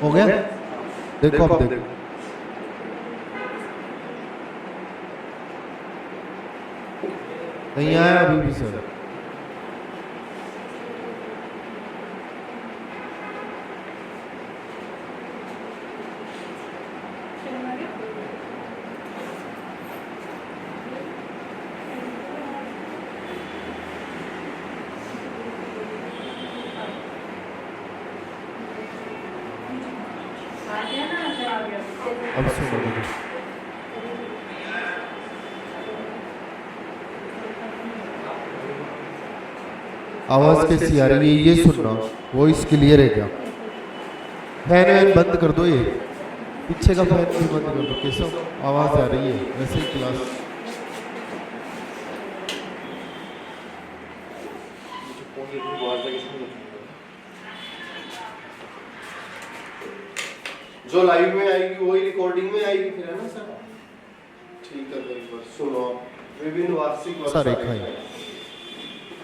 हो गया? देखो अब देखो, नहीं आया अभी भी सर। अब सुनो देखो, आवाज कैसी आ रही है ये सुनना, वॉइस क्लियर है क्या? फैन वैन बंद कर दो, ये पीछे का फैन भी बंद कर दो। कैसा आवाज आ रही है वैसे ही क्लास। जो लाइव में आएगी वही रिकॉर्डिंग में आएगी फिर, है ना सर? ठीक है, एक बार सुनो। विभिन्न वार्षिक वर्षा रेखाएं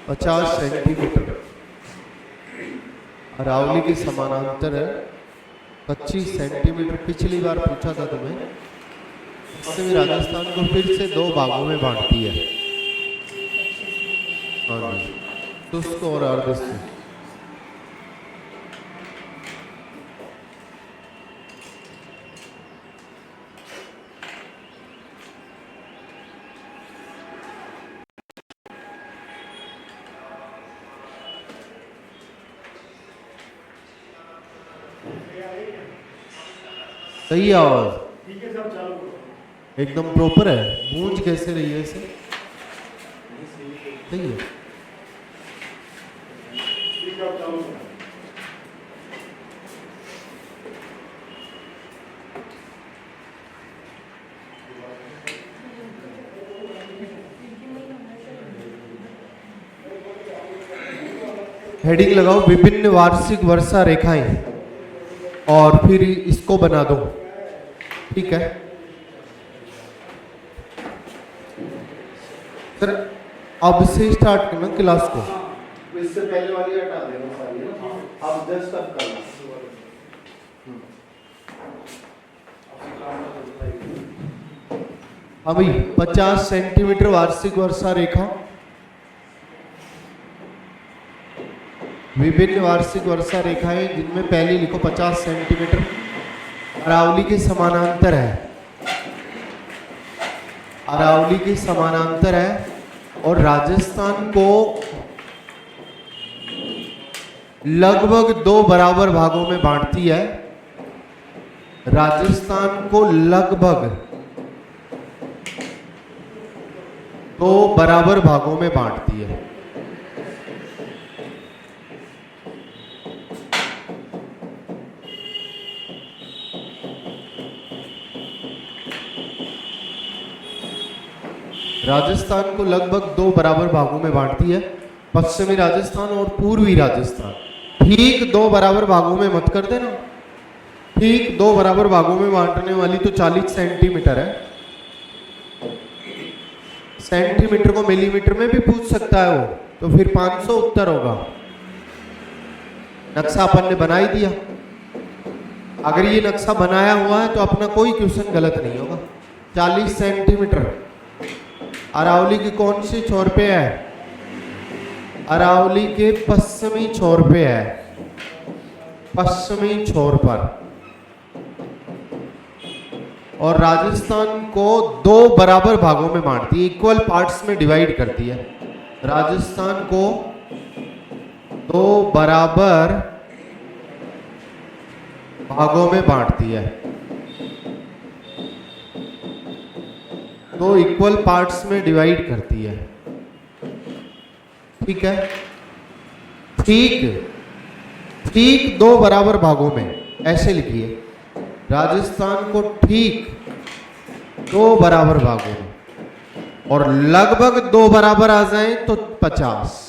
50 सेंटीमीटर अरावली के समानांतर है, 25 सेंटीमीटर। पिछली बार पूछा था तुम्हें। इससे भी राजस्थान को फिर से 2 भागों में बांटती है। हाँ जी, शुष्क और अर्धशुष्क। सही आवाज? ठीक है सब, चालू करो। एकदम प्रॉपर है। गूंज कैसे रही है इसे? सही है। ठीक है, चालू करो। हेडिंग लगाओ विभिन्न वार्षिक वर्षा रेखाएं, और फिर इसको बना दो। ठीक है सर, अब से स्टार्ट करना क्लास को। इससे पहले वाली हटा देना सारी, अब जस्ट अब करना। अभी 50 सेंटीमीटर वार्षिक वर्षा रेखा, विभिन्न वार्षिक वर्षा रेखाएं जिनमें पहली लिखो 50 सेंटीमीटर अरावली के समानांतर है, अरावली के समानांतर है, और राजस्थान को लगभग 2 बराबर भागों में बांटती है। राजस्थान को लगभग 2 बराबर भागों में बांटती है। राजस्थान को लगभग 2 बराबर भागों में बांटती है। पश्चिमी राजस्थान और पूर्वी राजस्थान ठीक 2 बराबर भागों में मत कर देना। ठीक 2 बराबर भागों में बांटने वाली तो 40 सेंटीमीटर है। सेंटीमीटर को मिलीमीटर में भी पूछ सकता है वो, तो फिर 500 उत्तर होगा। नक्शा अपन ने बना ही दिया। अगर ये नक्शा बनाया हुआ है तो अपना कोई क्वेश्चन गलत नहीं होगा। 40 सेंटीमीटर अरावली के कौन से छोर पे है? अरावली के पश्चिमी छोर पे है, पश्चिमी छोर पर। और राजस्थान को 2 बराबर भागों में बांटती है, इक्वल पार्ट्स में डिवाइड करती है। राजस्थान को 2 बराबर भागों में बांटती है, 2 इक्वल पार्ट्स में डिवाइड करती है। ठीक है, ठीक 2 बराबर भागों में, ऐसे लिखिए। राजस्थान को ठीक 2 बराबर भागों में, और लगभग 2 बराबर आ जाए तो 50,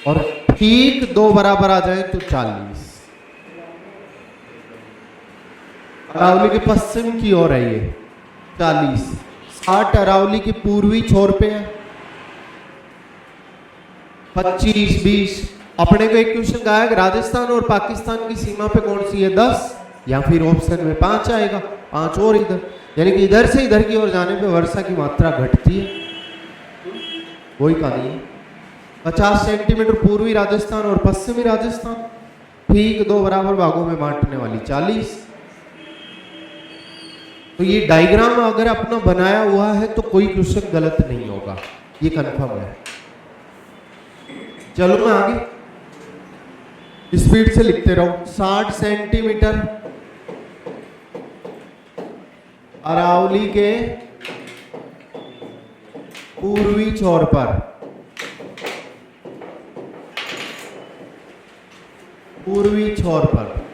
और ठीक 2 बराबर आ जाए तो 40। अरावली के पश्चिम की ओर है ये 40। 60 अरावली के पूर्वी छोर पे है, 25, 20। अपने को एक क्वेश्चन कहा है कि राजस्थान और पाकिस्तान की सीमा पे कौन सी है? 10। या फिर ऑप्शन में 5 आएगा, 5 और इधर, यानी कि इधर से इधर की ओर जाने पे वर्षा की मात्रा घटती है। वही कहानी है। 50 सेंटीमीटर पूर्वी राजस्थान और पश्चिमी राजस्थान, ठीक 2 बराबर भागों में बांटने वाली 40। तो ये डायग्राम अगर अपना बनाया हुआ है तो कोई क्वेश्चन गलत नहीं होगा, ये कंफर्म है। चलो मैं आगे स्पीड से लिखते रहो। 60 सेंटीमीटर अरावली के पूर्वी छोर पर, पूर्वी छोर पर,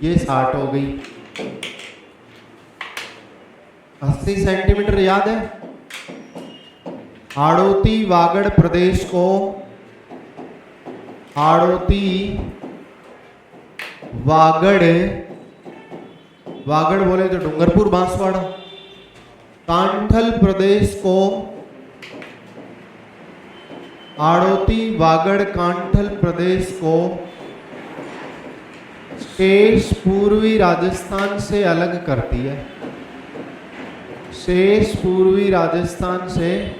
ये 60 हो गई। 80 सेंटीमीटर याद है, हाड़ौती वागड़ प्रदेश को, हाड़ौती वागड़, वागड़ बोले तो डूंगरपुर बांसवाड़ा, कांठल प्रदेश को, हाड़ौती वागड़ कांठल प्रदेश को शेष पूर्वी राजस्थान से अलग करती है, शेष पूर्वी राजस्थान से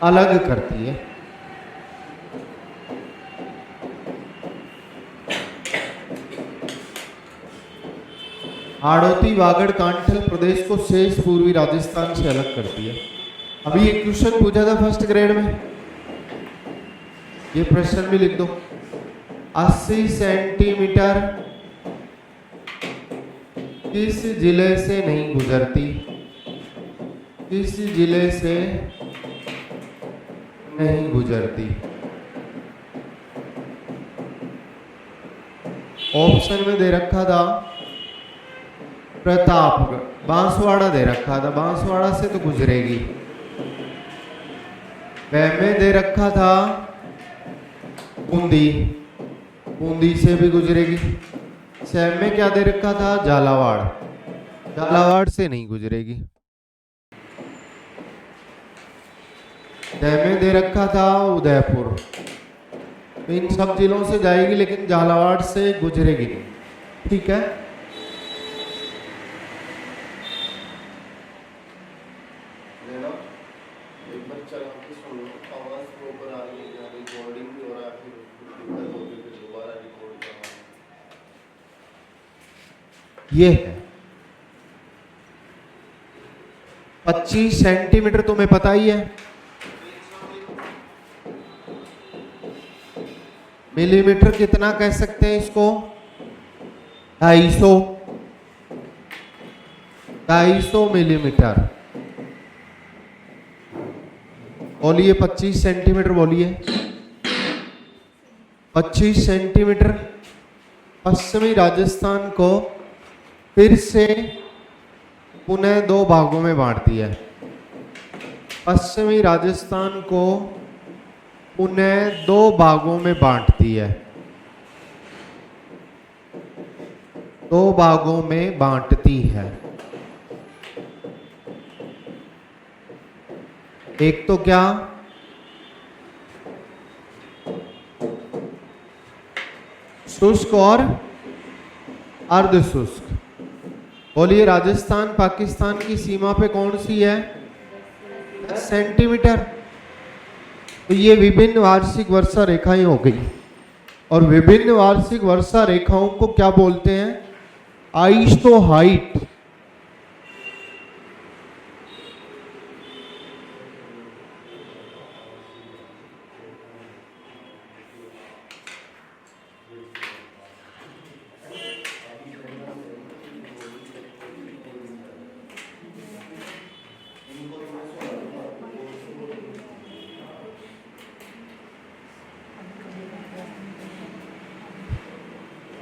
अलग करती है। हाड़ौती वागड़ कांठल प्रदेश को शेष पूर्वी राजस्थान से अलग करती है। अभी एक क्वेश्चन पूछा था फर्स्ट ग्रेड में, ये प्रश्न भी लिख दो। 80 सेंटीमीटर किस जिले से नहीं गुजरती, किस जिले से नहीं गुजरती? ऑप्शन में दे रखा था प्रतापगढ़, बांसवाड़ा दे रखा था, बांसवाड़ा से तो गुजरेगी। वह में दे रखा था बूंदी, बूंदी से भी गुजरेगी। सैम में क्या दे रखा था? झालावाड़, झालावाड़ से नहीं गुजरेगी। में दे रखा था उदयपुर, तो इन सब जिलों से जाएगी लेकिन झालावाड़ से गुजरेगी नहीं। ठीक है, ये है 25 सेंटीमीटर, तुम्हें पता ही है। मिलीमीटर कितना कह सकते हैं इसको? 250 मिलीमीटर। बोलिए 25 सेंटीमीटर, बोलिए 25 सेंटीमीटर पश्चिमी राजस्थान को फिर से पुनः 2 भागों में बांटती है। पश्चिमी राजस्थान को पुनः 2 भागों में बांटती है, 2 भागों में बांटती है। एक तो क्या? शुष्क और अर्ध शुष्क। बोलिए राजस्थान पाकिस्तान की सीमा पे कौन सी है? 10 सेंटीमीटर। तो ये विभिन्न वार्षिक वर्षा रेखाएं हो गई, और विभिन्न वार्षिक वर्षा रेखाओं को क्या बोलते हैं? Iso height.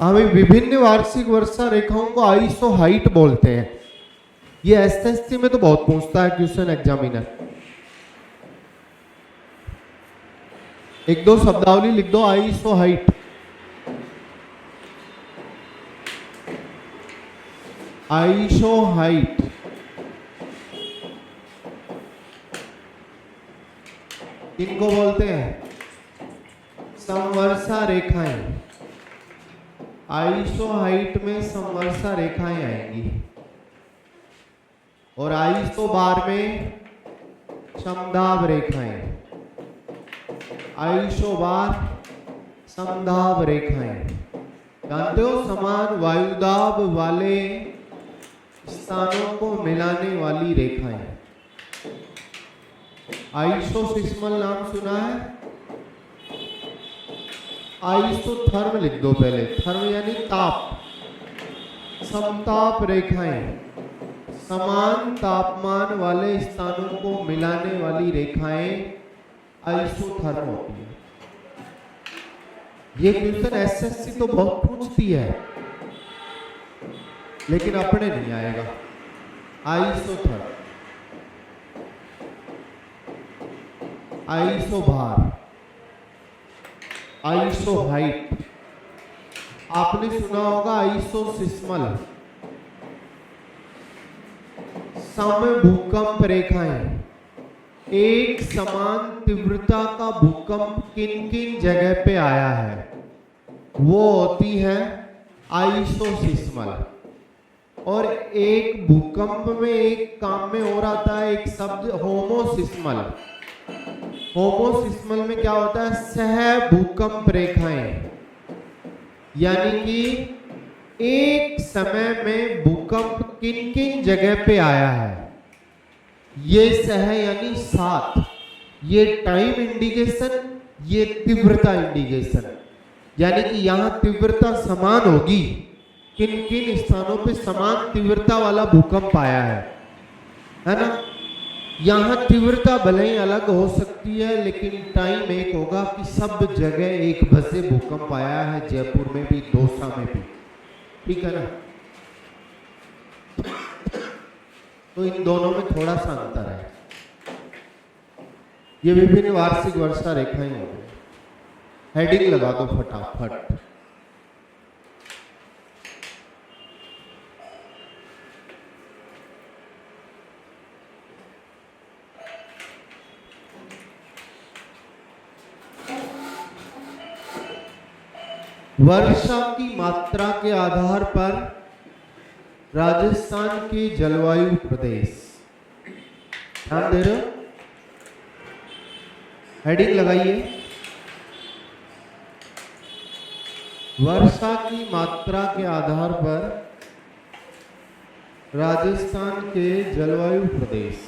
हमें विभिन्न वार्षिक वर्षा रेखाओं को आइसो हाइट बोलते हैं। ये एसएससी में तो बहुत पूछता है क्वेश्चन एग्जामिनर। 1-2 शब्दावली लिख दो। आइसो हाइट, आइसो हाइट किनको बोलते हैं? समवर्षा रेखाएं, आइसो हाइट में समवर्षा रेखाएं आएंगी और आइसो बार में समदाब रेखाएं, आइसो बार समदाब रेखाएं। जानते हो, समान वायुदाब वाले स्थानों को मिलाने वाली रेखाएं। आइसोसिस्मल नाम सुना है? आइसोथर्म लिख दो पहले, थर्म यानी ताप, समताप रेखाएं, समान तापमान वाले स्थानों को मिलाने वाली रेखाएं आइसोथर्म होती है। ये क्वेश्चन एसएससी तो बहुत पूछती है, लेकिन अपने नहीं आएगा। आइसोथर्म, आइसोभार, आइसो हाइट, आपने सुना होगा आइसोसिस्मल, सम भूकंप रेखाएं, एक समान तीव्रता का भूकंप किन किन जगह पे आया है वो होती है आइसोसिस्मल। और एक भूकंप में एक काम में हो रहा था एक शब्द होमोसिस्मल। होमोसिस्मल में क्या होता है? सह भूकंप रेखाएं, यानी कि एक समय में भूकंप किन किन जगह पे आया है। ये सह यानी साथ, ये टाइम इंडिकेशन, ये तीव्रता इंडिकेशन, यानी कि यहां तीव्रता समान होगी, किन किन स्थानों पे समान तीव्रता वाला भूकंप आया है ना। यहां तीव्रता भले ही अलग हो सकती है, लेकिन टाइम एक होगा कि सब जगह एक बसे भूकंप आया है, जयपुर में भी, दौसा में भी, ठीक है ना। तो इन दोनों में थोड़ा सा अंतर है। ये विभिन्न वार्षिक वर्षा रेखाएं हो गई। हेडिंग लगा दो फटाफट। वर्षा की मात्रा के आधार पर राजस्थान के जलवायु प्रदेश, ध्यान दे रहे हो? हेडिंग लगाइए, वर्षा की मात्रा के आधार पर राजस्थान के जलवायु प्रदेश।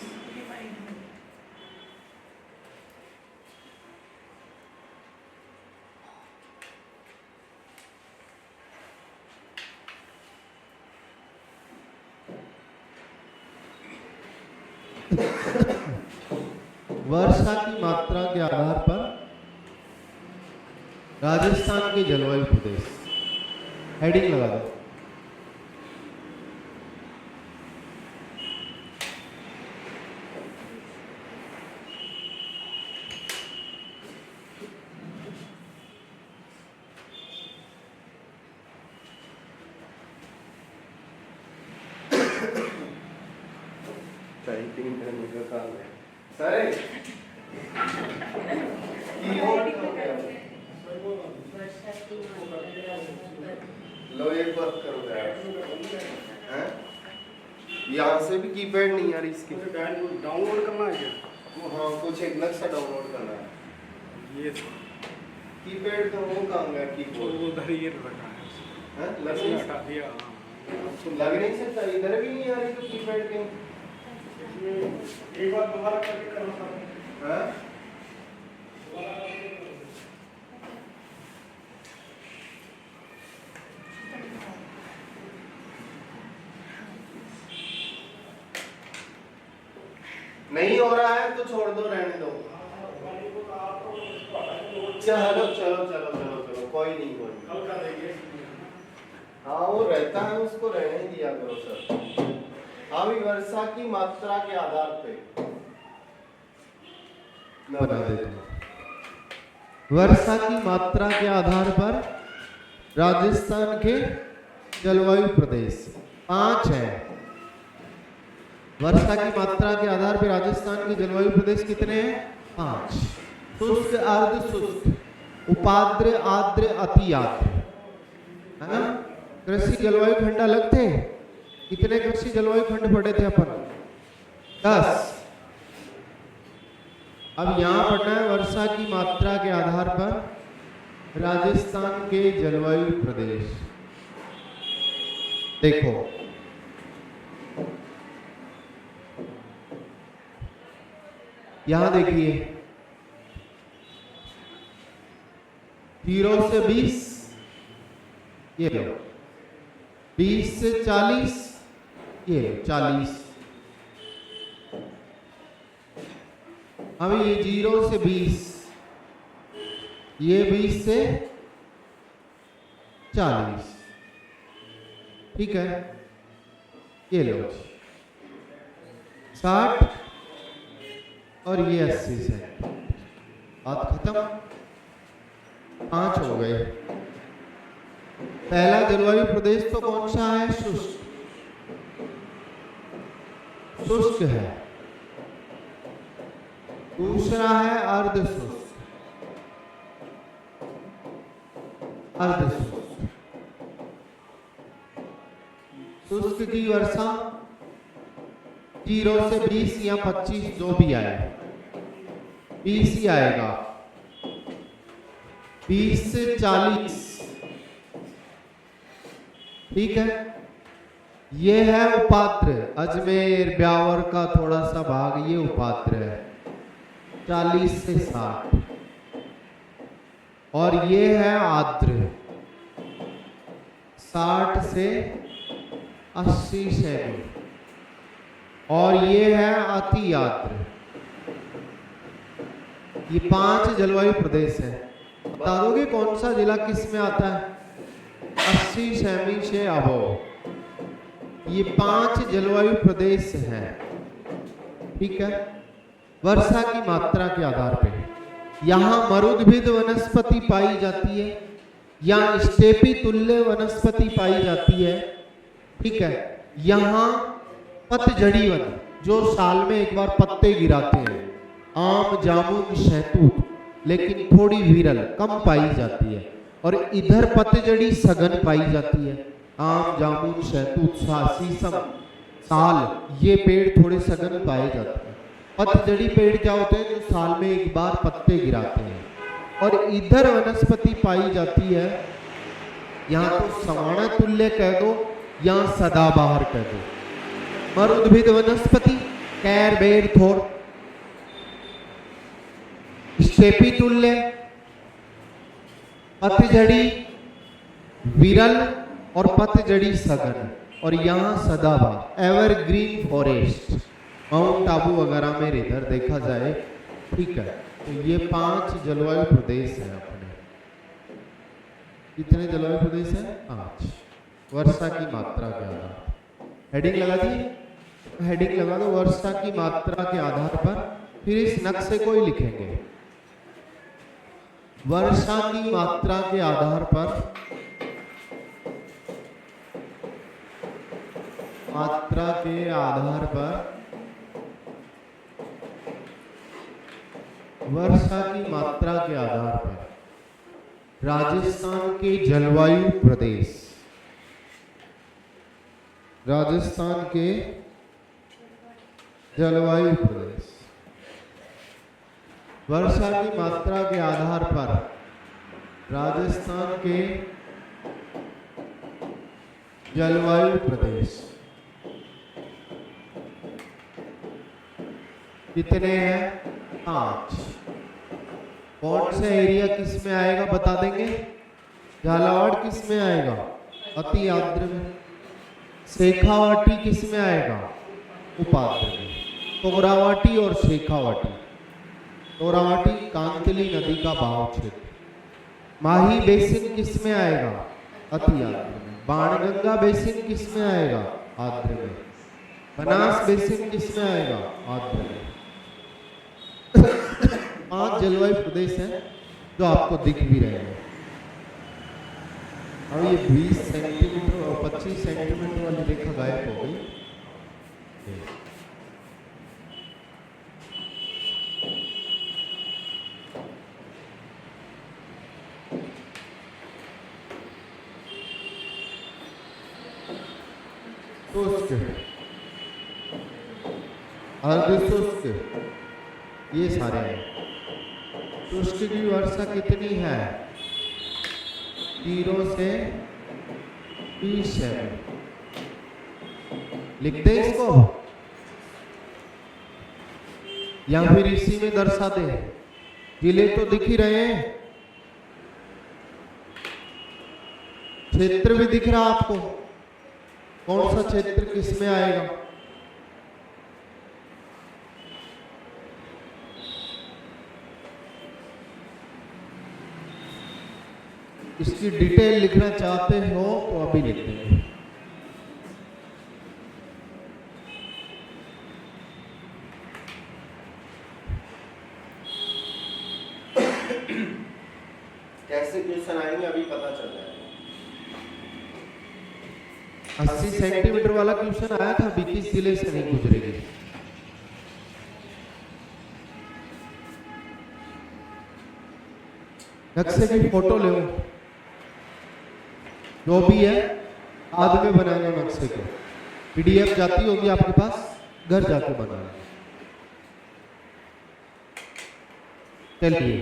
वर्षा की मात्रा के आधार पर राजस्थान के जलवायु प्रदेश, हेडिंग लगा दो। टाइपिंग करने का काम है सर। लो एक बात करो यार, यहाँ से भी कीपैड नहीं आ रही इसकी, डाउनलोड करना है क्या? हाँ कुछ एक अलग सा डाउनलोड करना है। ये कीपैड तो वो कहाँ गया? कीबोर्ड वो उधर ही रखा है, लग नहीं हटा दिया। लग नहीं सकता, इधर भी नहीं आ रही तो कीपैड के। एक बार दोबारा करके करना पड़ेगा। हाँ नहीं हो रहा है तो छोड़ दो, रहने दो। चलो चलो चलो चलो चलो, कोई नहीं कोई नहीं। हाँ वो रहता है, उसको रहने दिया करो सर। अभी वर्षा की मात्रा के आधार पे बता देता हूं। वर्षा की मात्रा के आधार पर राजस्थान के जलवायु प्रदेश 5 है। वर्षा की मात्रा के आधार पर राजस्थान के जलवायु प्रदेश कितने हैं? 5। शुष्क, अर्ध शुष्क, उपाद्र, आद्र, अति आद्र, है ना। कृषि जलवायु खंड अलग थे। कितने कृषि जलवायु खंड पढ़े थे अपन? 10। अब यहां पढ़ना है वर्षा की मात्रा के आधार पर राजस्थान के जलवायु प्रदेश। देखो, यहां देखिए 0 से 20, ये लो 20 से 40, ये लो 40। अब ये 0 से 20, ये 20 से 40, ठीक है। ये लो 60 और ये 80 से। बात खत्म। 5 हो गए। पहला जलवायु प्रदेश तो कौन सा है? शुष्क, शुष्क है। दूसरा है अर्ध शुष्क, अर्ध शुष्क। शुष्क की वर्षा 0 से 20 या 25 जो भी आए, 20 ही आएगा। 20 से 40, ठीक है। ये है उपात्र, अजमेर ब्यावर का थोड़ा सा भाग, ये उपात्र है। 40 से 60। और ये है आद्र, 60 से 80 सेमी। और ये है अति आद्र। ये 5 जलवायु प्रदेश है। बता दोगे कौन सा जिला किस में आता है? 80 सेमी से अबव। ये 5 जलवायु प्रदेश हैं, ठीक है। वर्षा की मात्रा के आधार पे यहाँ मरुद्भिद वनस्पति पाई जाती है या स्टेपी तुल्य वनस्पति पाई जाती है, ठीक है। यहाँ पतझड़ी वन जो साल में एक बार पत्ते गिराते हैं, आम, जामुन, शहतूत, लेकिन थोड़ी विरल कम पाई जाती है। और इधर पतझड़ी सघन पाई जाती है। आम, जामुन, शहतूत, शीशम, साल, ये पेड़ थोड़े सघन पाए जाते हैं। पतझड़ी पेड़ क्या होते हैं? जो साल में एक बार पत्ते गिराते हैं। और इधर वनस्पति पाई जाती है, यहाँ तो सवाना तुल्य कह दो या सदाबहार कह दो। मरुद्भिद वनस्पति कैर, बेर, थोर, स्टेपी तुल्य, पतझड़ी, विरल और पतझड़ी सघन। और यहाँ सदाबहार, एवरग्रीन फॉरेस्ट, माउंट आबू वगैरह में इधर देखा जाए, ठीक है। तो ये 5 जलवायु प्रदेश है अपने। कितने जलवायु प्रदेश हैं? 5। वर्षा की मात्रा के आधार, हेडिंग लगा दी, हेडिंग लगा दो वर्षा की मात्रा के आधार पर। फिर इस नक्शे को ही लिखेंगे। वर्षा की मात्रा के आधार पर, मात्रा के आधार पर वर्षा की मात्रा के आधार पर राजस्थान के जलवायु प्रदेश, राजस्थान के जलवायु प्रदेश, वर्षा की मात्रा के आधार पर राजस्थान के जलवायु प्रदेश कितने हैं? 5। कौन सा एरिया किस में आएगा बता देंगे? झालावाड़ किस में आएगा? अति आर्द्र में। शेखावाटी किस में आएगा? उपाद्र में। तोरावाटी और शेखावाटी, तोरावाटी कांतली नदी का बहाव क्षेत्र। माही बेसिन किस में आएगा? अति आर्द्र में। बाणगंगा बेसिन किस में आएगा? आर्द्र में। बनास बेसिन किस में आएगा? आर्द्र में। 5 जलवायु प्रदेश हैं जो आपको दिख भी रहे हैं। अब ये 20 सेंटीमीटर और 25 सेंटीमीटर वाली रेखा गायब हो गई। शुष्क, अर्धशुष्क, ये सारे हैं। शुष्क की वर्षा कितनी है? 0 से 20 है। लिखते हैं इसको या फिर इसी में दर्शा दे? जिले तो दिख ही रहे हैं, क्षेत्र भी दिख रहा आपको, कौन सा क्षेत्र किस में आएगा? इसकी डिटेल लिखना चाहते हो तो अभी लिख देंगे। कैसे क्वेश्चन आएंगे अभी पता चल जाएगा। 80 सेंटीमीटर वाला क्वेश्चन आया था, 21 जिले से नहीं गुजरेगी। नक्शे की फोटो ले, जो भी है बाद में बनाना नक्शे को। पीडीएफ जाती होगी आपके पास, घर जाके बनाना। चलिए,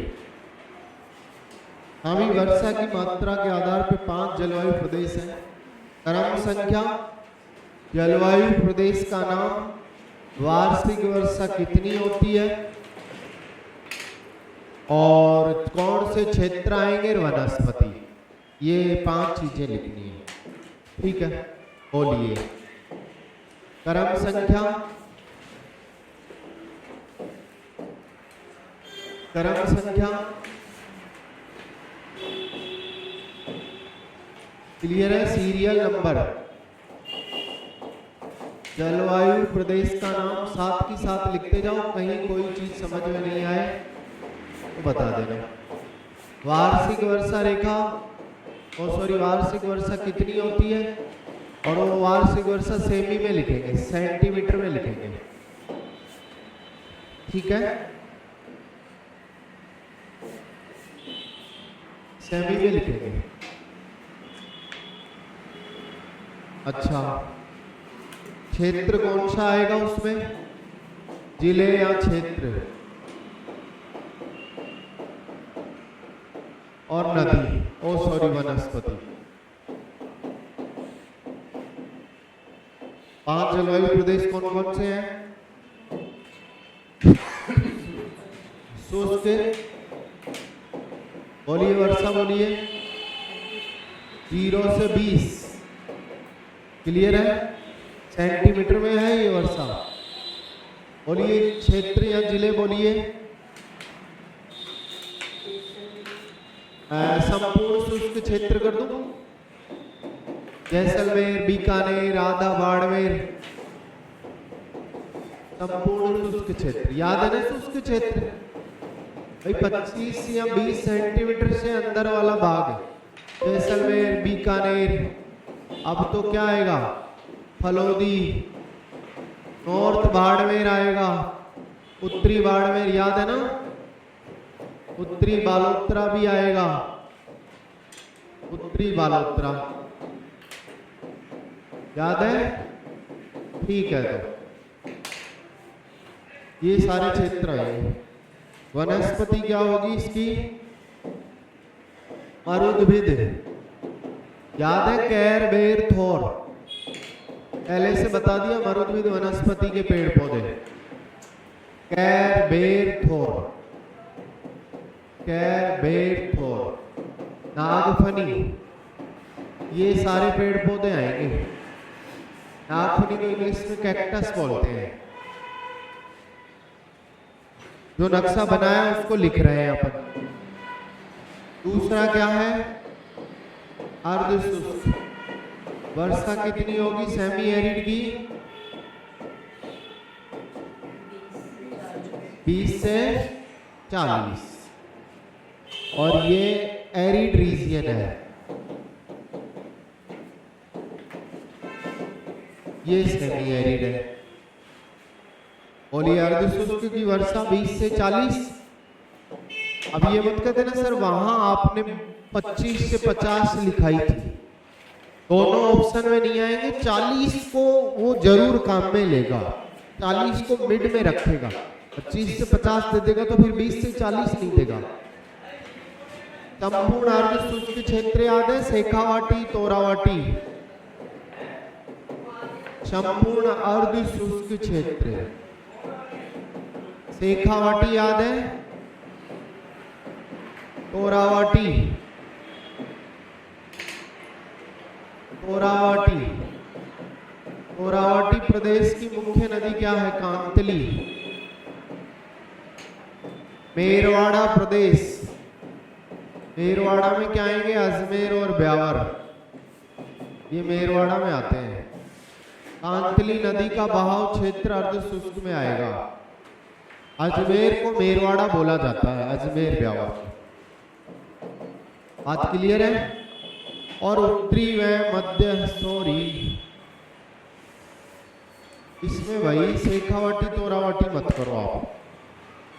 हामी वर्षा की मात्रा के आधार पर 5 जलवायु प्रदेश हैं। क्रम संख्या, जलवायु प्रदेश का नाम, वार्षिक वर्षा कितनी होती है और कौन से क्षेत्र आएंगे, वनस्पति। ये 5 चीजें लिखनी है, ठीक है। बोलिए, क्रम संख्या, क्रम संख्या क्लियर है। सीरियल नंबर, जलवायु प्रदेश का नाम साथ की साथ लिखते जाओ, कहीं कोई चीज समझ में नहीं आए तो बता देना। वार्षिक वर्षा रेखा, वार्षिक वर्षा कितनी होती है, और वो वार्षिक वर्षा सेमी में लिखेंगे, सेंटीमीटर में लिखेंगे, ठीक है। सेमी में लिखेंगे। अच्छा, क्षेत्र कौन सा आएगा उसमें, जिले या क्षेत्र, और नदी, वनस्पति। 5 जलवायु प्रदेश कौन कौन से हैं? शुष्क, बोलिए वर्षा, बोलिए 0 से 20, क्लियर है। सेंटीमीटर में है ये वर्षा। बोलिए क्षेत्र या जिले, बोलिए। संपूर्ण शुष्क क्षेत्र कर दूं, जैसलमेर, बीकानेर, आधा बाड़मेर, संपूर्ण शुष्क क्षेत्र। याद है ना शुष्क क्षेत्र भाई, 25 या 20 सेंटीमीटर से अंदर वाला भाग, जैसलमेर, बीकानेर। अब तो क्या आएगा, फलोदी, नॉर्थ बाड़मेर आएगा, उत्तरी बाड़मेर, याद है ना, उत्तरी बालोतरा भी आएगा, उत्तरी बालोतरा, याद है, ठीक है। तो ये सारे क्षेत्र आएंगे। वनस्पति क्या होगी इसकी, मरुद्भिद, याद है, कैर, बेर, थोर, पहले से बता दिया। मरुद्भिद वनस्पति के पेड़ पौधे, कैर, बेर, थोर, कैर, बेर, थोर, नागफनी, ये सारे पेड़ पौधे आएंगे। नागफनी को इंग्लिश में कैक्टस बोलते हैं। जो नक्शा बनाया उसको लिख रहे हैं अपन। दूसरा क्या है, अर्धशुष्क, वर्षा कितनी होगी सेमी एरिड की, 20 से 40, और ये एरिड रीजियन है, ये सेमी एरिड है। बोलिए अर्धशुष्क की वर्षा 20 से 40। अब ये मत कहते ना सर वहां आपने 25 से 50 लिखाई थी, दोनों ऑप्शन में नहीं आएंगे। 40 को वो जरूर काम में लेगा, 40 को मिड में रखेगा। 25 से 50 दे देगा तो फिर 20 से 40 नहीं देगा। संपूर्ण अर्ध शुष्क क्षेत्र याद है, शेखावाटी तोरावाटी। संपूर्ण अर्ध शुष्क क्षेत्र शेखावाटी याद है, तोरावाटी, तोरावाटी। तोरावाटी प्रदेश की मुख्य नदी क्या है? कांतली। मेरवाड़ा प्रदेश, मेरवाड़ा में क्या आएंगे? अजमेर और ब्यावर, ये मेरवाड़ा में आते हैं। कांतली नदी का बहाव क्षेत्र अर्ध शुष्क में आएगा। अजमेर को मेरवाड़ा बोला जाता है, अजमेर ब्यावर। बात क्लियर है? और उत्तरी व मध्य सॉरी, इसमें भाई शेखावाटी तोरावाटी मत करो आप,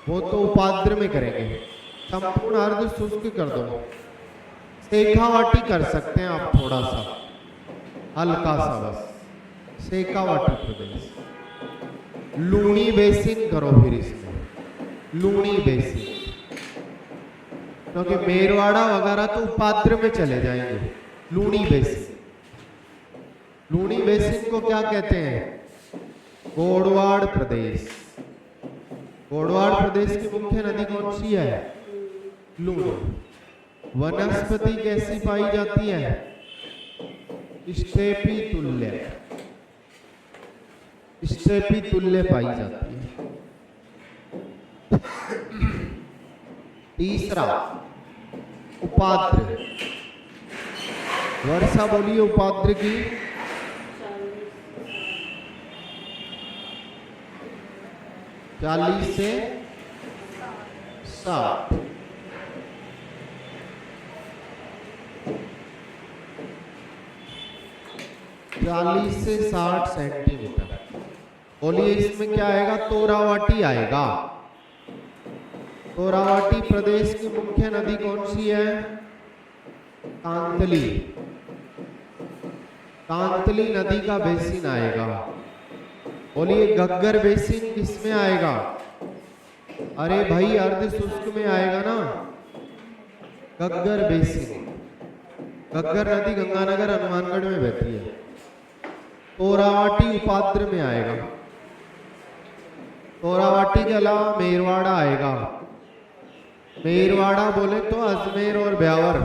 वो तो उपाद्र में करेंगे। संपूर्ण अर्ध शुष्क कर दो। शेखावाटी कर सकते हैं आप, थोड़ा सा हल्का सा बस, शेखावाटी प्रदेश। लूणी बेसिन करो फिर इसमें, लूणी बेसिन, क्योंकि मेरवाड़ा वगैरह तो उपाद्र में चले जाएंगे। लूणी बेसिन, लूणी बेसिन को क्या कहते हैं? गोड़वाड़ प्रदेश। गोड़वाड़ प्रदेश की मुख्य नदी कौन सी है? लूणी। वनस्पति कैसी पाई जाती है? स्टेपी तुल्य, स्टेपी तुल्य पाई जाती है। तीसरा उपाद्र। वर्षा बोलिए उपाद्र की। 40 से 60। चालीस से 60 सेंटीमीटर। बोलिए इसमें क्या आएगा? तोरावाटी आएगा। तोरावाटी प्रदेश की मुख्य नदी कौन सी है? कांतली। कांतली नदी का बेसिन आएगा। बोलिए घग्गर बेसिन किसमें आएगा? अरे भाई अर्ध शुष्क में आएगा ना, घग्गर बेसिन। घग्गर नदी गंगानगर हनुमानगढ़ में बहती है। तोरावाटी उपाद्र में आएगा। तोरावाटी के अलावा मेरवाड़ा आएगा। मेरवाड़ा बोले तो अजमेर और ब्यावर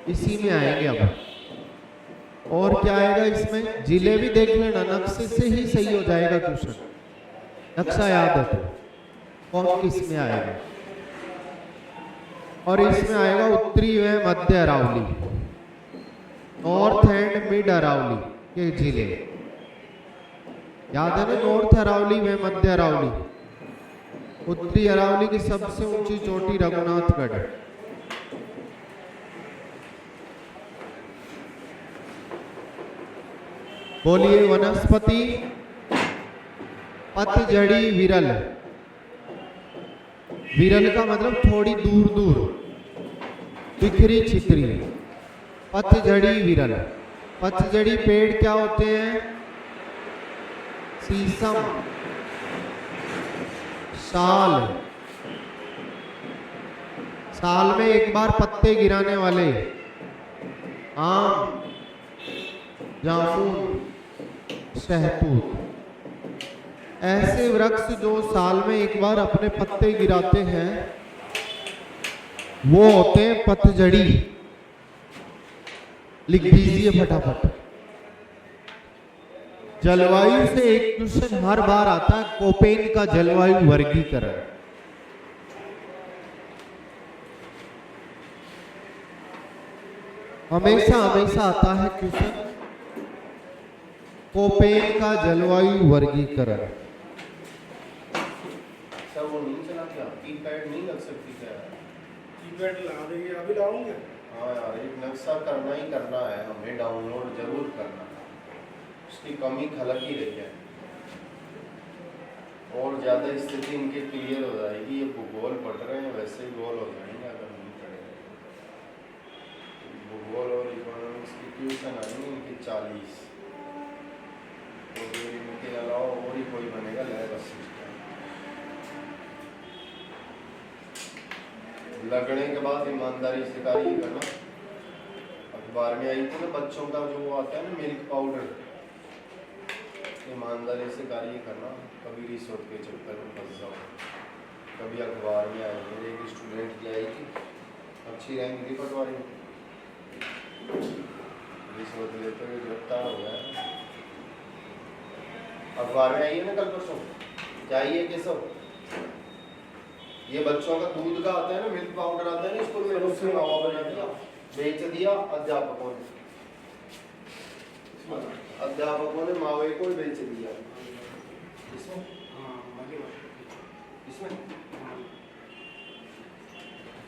इसी में आएंगे। अब और क्या आएगा इसमें? जिले भी देख लेना, नक्शे से ही सही हो जाएगा क्वेश्चन। नक्शा याद है तो कौन किस में आएगा। और इसमें आएगा उत्तरी व मध्य Aravalli, north and mid Aravalli के जिले। याद है ना? नॉर्थ अरावली व मध्य अरावली। उत्तरी अरावली की सबसे ऊंची चोटी रघुनाथगढ़। बोलिए वनस्पति पतझड़ी विरल। विरल का मतलब थोड़ी दूर दूर, बिखरी छितरी। पतझड़ी विरल। पतझड़ी पेड़ क्या होते हैं? शीशम, साल। साल में एक बार पत्ते गिराने वाले आम, जामुन, शहतूत। ऐसे वृक्ष जो साल में एक बार अपने पत्ते गिराते हैं वो होते हैं पतझड़ी। लिख दीजिए फटाफट। जलवायु से एक क्वेश्चन हर बार आता है, कोपेन का जलवायु वर्गीकरण। हमेशा हमेशा आता है क्वेश्चन, कोपेन का जलवायु वर्गीकरण। सर वो नहीं चला क्या? कीपैड नहीं लग सकती क्या? कीपैड लगा देंगे, अभी लाऊंगे। हाँ यार, एक नक्शा करना ही करना है, हमें डाउनलोड जरूर करना है। उसकी कमी खलक ही रही है। और ज़्यादा स्थिति इनके क्लियर हो जाएगी। ये भूगोल पढ़ रहे हैं, वैसे ही गोल हो जाएंगे अगर नहीं पढ़ेंगे। भूगोल और इकोनॉमिक्स ऑप्शन आएंगे इनके 40। तो फिर इनके अलावा और ही कोई बनेगा लैब असिस्टेंट। लगने के बाद ईमानदारी से कार्य करना। अखबार में आई थी ना बच्चों का जो आता है ना मिल्क पाउडर, ईमानदारी से कार्य करना, कभी रिश्वत के चक्कर में फंस जाओ। कभी अखबार में आई मेरे एक स्टूडेंट की आई थी, अच्छी रैंक थी पटवारी, रिश्वत लेते हुए गिरफ्तार हो गया। अखबार में आई है ना कल परसों, क्या आई है केसव, ये बच्चों का दूध का आता है ना मिल्क पाउडर आता है ना स्कूल में, उससे मावा बना दिया, बेच दिया अध्यापकों ने, अध्यापकों ने मावे को ही बेच दिया। इसमें इसमें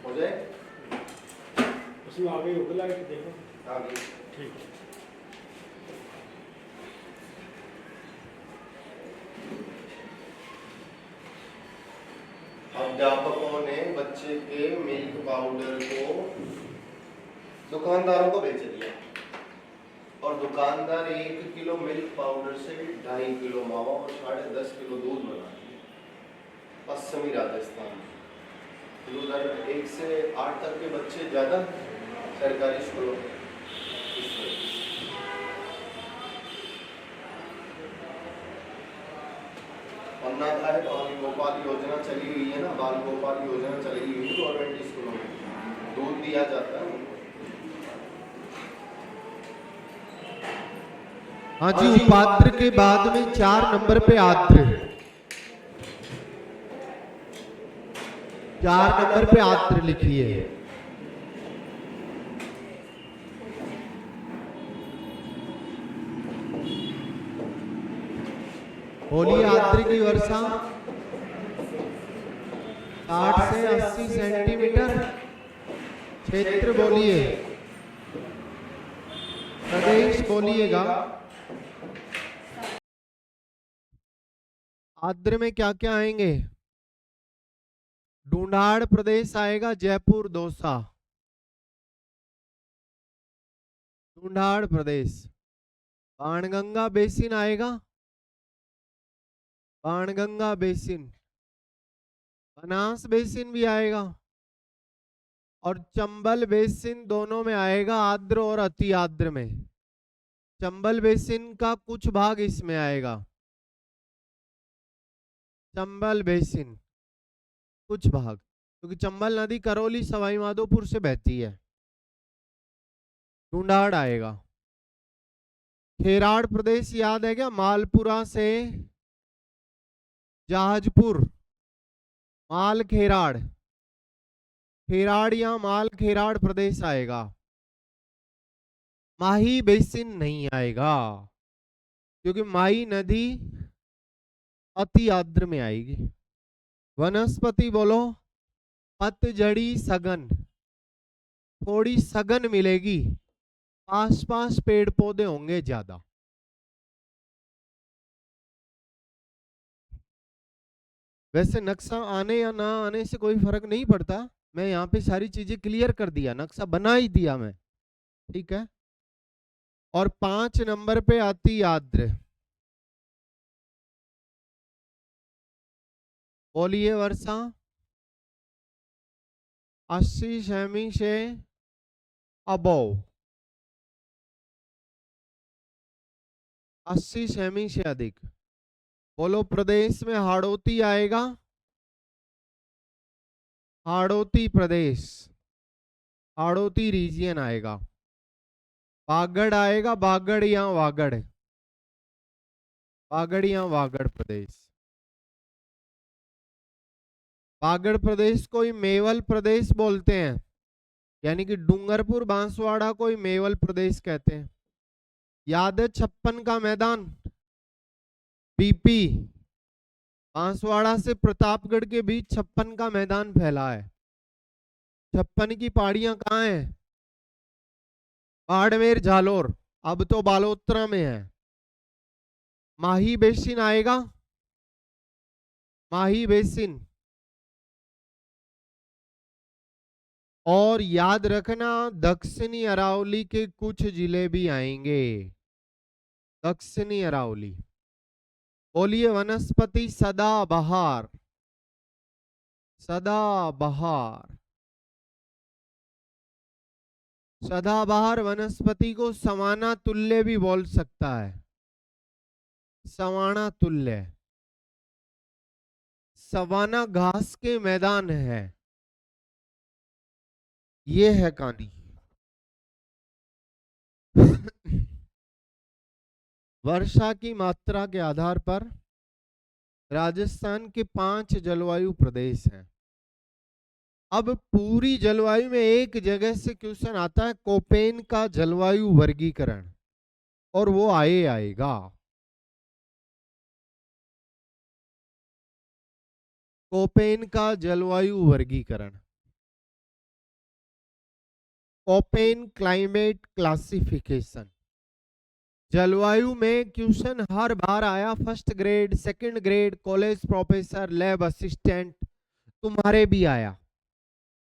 हो जाए, उसमें आगे होगा लाइट देखो आगे ठीक है। अध्यापकों ने बच्चे के मिल्क पाउडर को दुकानदारों को बेच दिया और दुकानदार 1 किलो मिल्क पाउडर से 2.5 किलो मावा और 10.5 किलो दूध बना दिया पश्चिमी राजस्थान में। उधर 1 से 8 तक के बच्चे ज्यादा सरकारी स्कूलों में। अन्नाथ है बाल गोपाल योजना चली हुई है ना, बाल गोपाल योजना चली हुई है गवर्नमेंट स्कूलों में, दूध दिया जाता है उनको। हाँ जी, उपात्र के बाद में 4 नंबर पे आद्र, 4 नंबर पे आद्र लिखिए। बोलिए आद्र की वर्षा 60 से 80 सेंटीमीटर क्षेत्र बोलिए, प्रदेश बोलिएगा। आद्र में क्या क्या आएंगे? ढूंढाड़ प्रदेश आएगा, जयपुर दौसा, ढूंढाड़ प्रदेश। बाणगंगा बेसिन आएगा, बाणगंगा बेसिन, बनास बेसिन भी आएगा और चंबल बेसिन दोनों में आएगा, आर्द्र और अति आर्द्र में। चंबल बेसिन का कुछ भाग इसमें आएगा, चंबल बेसिन कुछ भाग, क्योंकि चंबल नदी करौली सवाई माधोपुर से बहती है। ढूंढाड़ आएगा। खेराड़ प्रदेश याद है क्या? मालपुरा से जहाजपुर, माल खेराड़, खेराड़ या माल खेराड़ प्रदेश आएगा। माही बेसिन नहीं आएगा, क्योंकि माही नदी अति आर्द्र में आएगी। वनस्पति बोलो, पतझड़ी सघन, थोड़ी सघन मिलेगी, आस पास पेड़ पौधे होंगे ज्यादा। वैसे नक्शा आने या ना आने से कोई फर्क नहीं पड़ता, मैं यहाँ पे सारी चीजें क्लियर कर दिया, नक्शा बना ही दिया मैं, ठीक है। और 5 नंबर पे आती आर्द्र, बोलिए वर्षा 80 सेमी से अबव, 80 सेमी से अधिक। बोलो प्रदेश में हाड़ौती आएगा, हाड़ौती प्रदेश, हाड़ौती रीजियन आएगा। बागड़ आएगा, बागड़ या वागड़, बागड़ या वागड़ प्रदेश। बागड़ प्रदेश को ही मेवल प्रदेश बोलते हैं, यानी कि डूंगरपुर बांसवाड़ा को ही मेवल प्रदेश कहते हैं। याद है 56 का मैदान, बीपी, बांसवाड़ा से प्रतापगढ़ के बीच 56 का मैदान फैला है। 56 की पहाड़ियां कहाँ हैं? बाड़मेर, जालोर, अब तो बालोतरा में है। माही बेसिन आएगा, माही बेसिन, और याद रखना दक्षिणी अरावली के कुछ जिले भी आएंगे। दक्षिणी अरावली। बोलिए वनस्पति सदाबहार। सदाबहार। सदाबहार वनस्पति को सवाना तुल्य भी बोल सकता है। सवाना तुल्य। सवाना घास के मैदान है। ये है कहानी। वर्षा की मात्रा के आधार पर राजस्थान के 5 जलवायु प्रदेश हैं। अब पूरी जलवायु में एक जगह से क्वेश्चन आता है, कोपेन का जलवायु वर्गीकरण, और वो आएगा। कोपेन का जलवायु वर्गीकरण, कोपेन क्लाइमेट क्लासिफिकेशन। जलवायु में क्वेश्चन हर बार आया, first grade, second grade, college professor, lab assistant, तुम्हारे भी आया,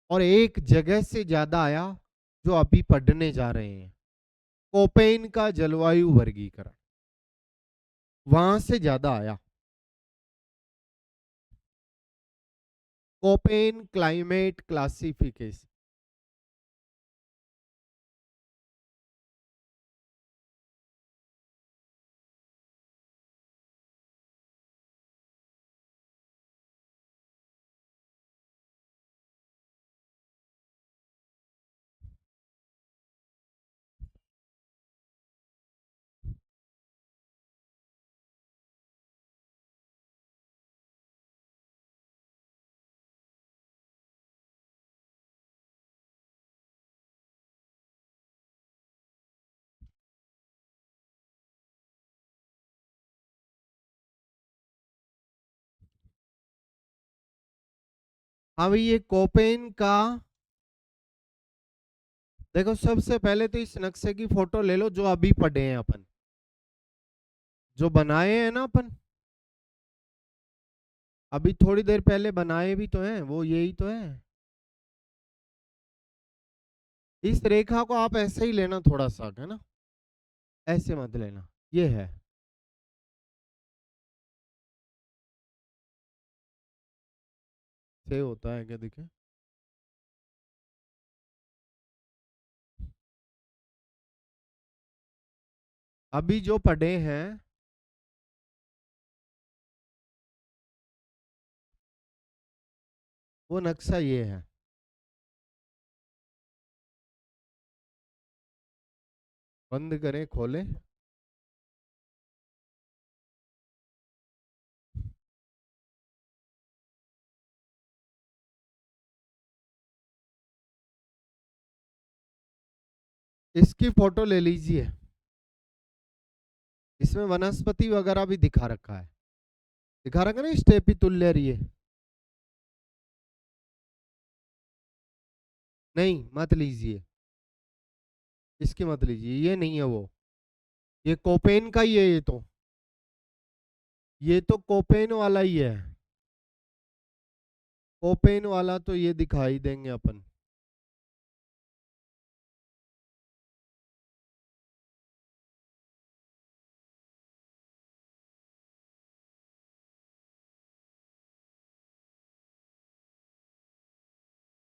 और एक जगह से ज्यादा आया जो अभी पढ़ने जा रहे हैं। कोपेन का जलवायु वर्गीकरण वहां से ज्यादा आया। Koppen climate classification. अब ये कोपेन का, देखो सबसे पहले तो इस नक्शे की फोटो ले लो जो अभी पढ़े हैं अपन, जो बनाए हैं ना अपन, अभी थोड़ी देर पहले बनाए भी तो हैं, वो यही तो है। इस रेखा को आप ऐसे ही लेना थोड़ा सा, है ना, ऐसे मत लेना, ये है। से होता है क्या, देखे, अभी जो पढ़े हैं वो नक्शा ये है। बंद करें, खोलें। इसकी फोटो ले लीजिए, इसमें वनस्पति वगैरह भी दिखा रखा है, दिखा रखा ना स्टेपी तुल्य, ये नहीं मत लीजिए, इसकी मत लीजिए, ये नहीं है वो, ये कोपेन का ही है, ये तो कोपेन वाला ही है। कोपेन वाला तो ये दिखाई देंगे अपन।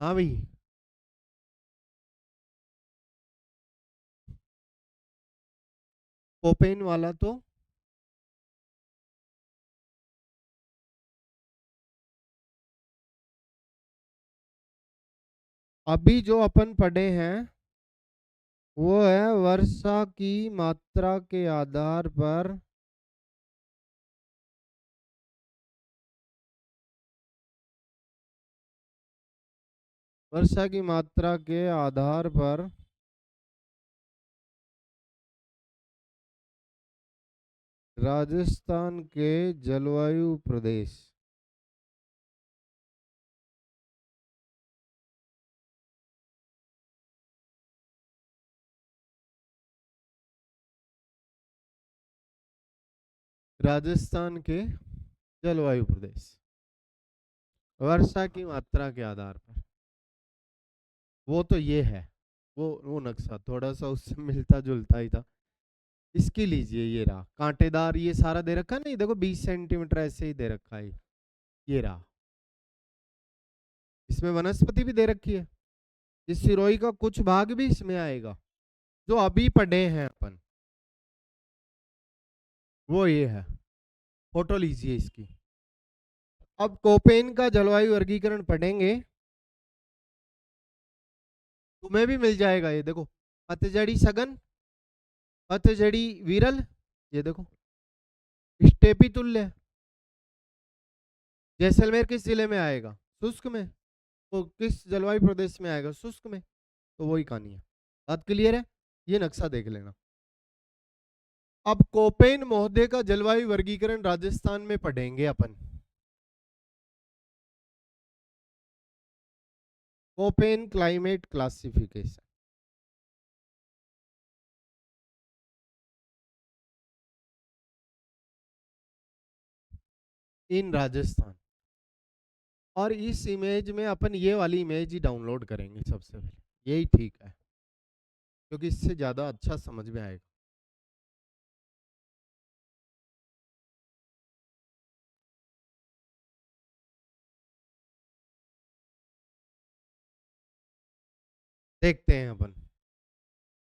हाँ भाई, कोपेन वाला तो अभी जो अपन पढ़े हैं वो है वर्षा की मात्रा के आधार पर वर्षा की मात्रा के आधार पर राजस्थान के जलवायु प्रदेश। राजस्थान के जलवायु प्रदेश वर्षा की मात्रा के आधार पर। वो तो ये है, वो नक्शा थोड़ा सा उससे मिलता जुलता ही था। इसकी लीजिए, ये रहा कांटेदार, ये सारा दे रखा है ना, ये देखो 20 सेंटीमीटर ऐसे ही दे रखा है, ये रहा। इसमें वनस्पति भी दे रखी है, इस सिरोही का कुछ भाग भी इसमें आएगा जो अभी पढ़े हैं अपन, वो ये है। फोटो लीजिए इसकी। अब कोपेन का जलवायु वर्गीकरण पढ़ेंगे, तुम्हें भी मिल जाएगा। ये देखो, पतझड़ी सघन, पतझड़ी विरल, ये देखो स्टेपी तुल्य। जैसलमेर किस जिले में आएगा? शुष्क में। तो किस जलवायु प्रदेश में आएगा? शुष्क में। तो वही कहानी है। बात क्लियर है? ये नक्शा देख लेना। अब कोपेन महोदय का जलवायु वर्गीकरण राजस्थान में पढ़ेंगे अपन। Koppen climate classification in Rajasthan. और इस इमेज में अपन ये वाली इमेज ही डाउनलोड करेंगे सबसे पहले, यही ठीक है, क्योंकि इससे ज्यादा अच्छा समझ में आएगा। देखते हैं अपन।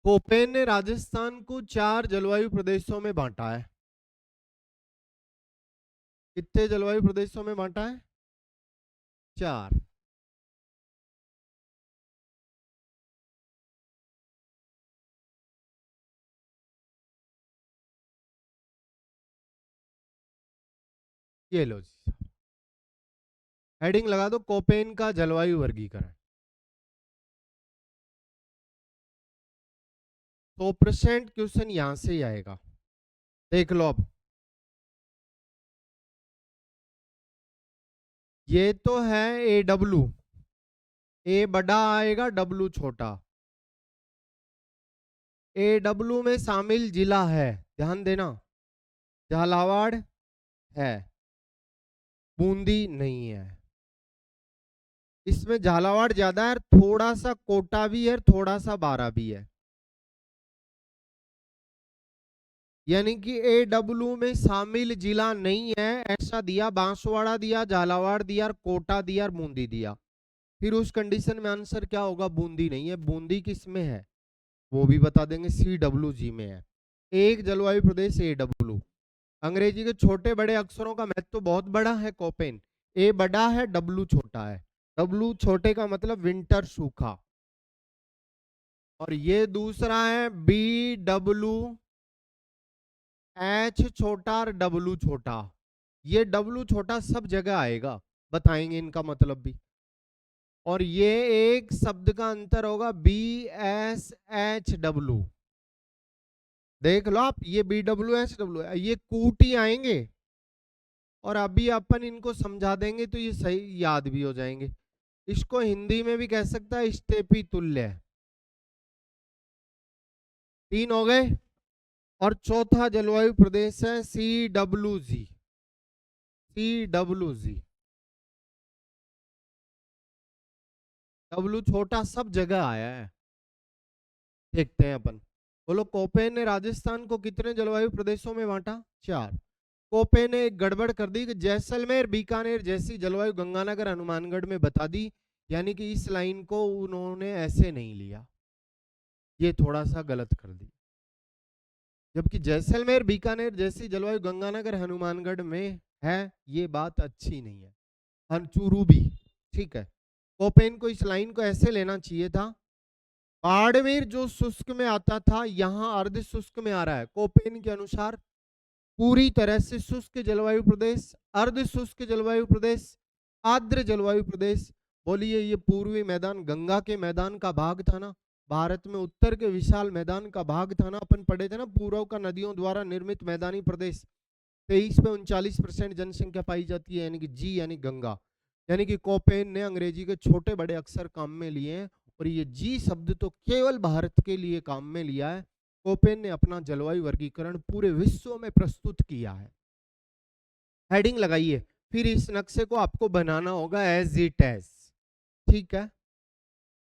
कोपेन ने राजस्थान को 4 जलवायु प्रदेशों में बांटा है। कितने जलवायु प्रदेशों में बांटा है? 4। ये लो जी, हेडिंग लगा दो कोपेन का जलवायु वर्गीकरण। 100% क्वेश्चन यहां से ही आएगा, देख लो। अब ये तो है ए डब्लू, ए बड़ा आएगा, डब्लू छोटा। ए डब्लू में शामिल जिला है, ध्यान देना, झालावाड़ है, बूंदी नहीं है। इसमें झालावाड़ ज्यादा है, थोड़ा सा कोटा भी है, थोड़ा सा बारा भी है। यानी कि ए डब्लू में शामिल जिला नहीं है ऐसा दिया, बांसवाड़ा दिया, झालावाड़ दिया, और कोटा दिया, और बूंदी दिया। फिर उस कंडीशन में आंसर क्या होगा? बूंदी नहीं है। बूंदी किस में है वो भी बता देंगे, CWG में है। एक जलवायु प्रदेश ए डब्लू। अंग्रेजी के छोटे बड़े अक्षरों का महत्व तो बहुत बड़ा है। कोपेन ए बड़ा है, डब्लू छोटा है। डब्लू छोटे का मतलब विंटर सूखा। और ये दूसरा है BWH छोटा और डब्लू छोटा। ये डब्लू छोटा सब जगह आएगा, बताएंगे इनका मतलब भी। और ये एक शब्द का अंतर होगा, BSHW। देख लो आप, ये BWHW, ये कूटी आएंगे और अभी अपन इनको समझा देंगे तो ये सही याद भी हो जाएंगे। इसको हिंदी में भी कह सकता है स्टेपी तुल्य। 3 हो गए। और चौथा जलवायु प्रदेश है CWG। CWG, डब्लू छोटा सब जगह आया है। देखते हैं अपन। बोलो, कोपेन ने राजस्थान को कितने जलवायु प्रदेशों में बांटा? 4। कोपेन ने एक गड़बड़ कर दी कि जैसलमेर बीकानेर जैसी जलवायु गंगानगर हनुमानगढ़ में बता दी, यानी कि इस लाइन को उन्होंने ऐसे नहीं लिया, ये थोड़ा सा गलत कर दी। जबकि जैसलमेर बीकानेर जैसी जलवायु गंगानगर हनुमानगढ़ में है, ये बात अच्छी नहीं है। हनचूरू भी ठीक है। कोपेन को इस लाइन को ऐसे लेना चाहिए था, बाड़मेर जो शुष्क में आता था यहां अर्ध शुष्क में आ रहा है। कोपेन के अनुसार पूरी तरह से शुष्क जलवायु प्रदेश, अर्ध शुष्क जलवायु प्रदेश, आर्द्र जलवायु प्रदेश। बोलिए, ये पूर्वी मैदान गंगा के मैदान का भाग था ना, भारत में उत्तर के विशाल मैदान का भाग था ना, अपन पढ़े थे ना, पूर्व का नदियों द्वारा निर्मित मैदानी प्रदेश। 23 पे 39% जनसंख्या पाई जाती है, यानी कि जी यानी गंगा। यानी कि कोपेन ने अंग्रेजी के छोटे बड़े अक्षर काम में लिए हैं, और ये जी शब्द तो केवल भारत के लिए काम में लिया है। कोपेन ने अपना जलवायु वर्गीकरण पूरे विश्व में प्रस्तुत किया है। हेडिंग लगाइए। फिर इस नक्शे को आपको बनाना होगा एज इट एज, ठीक है।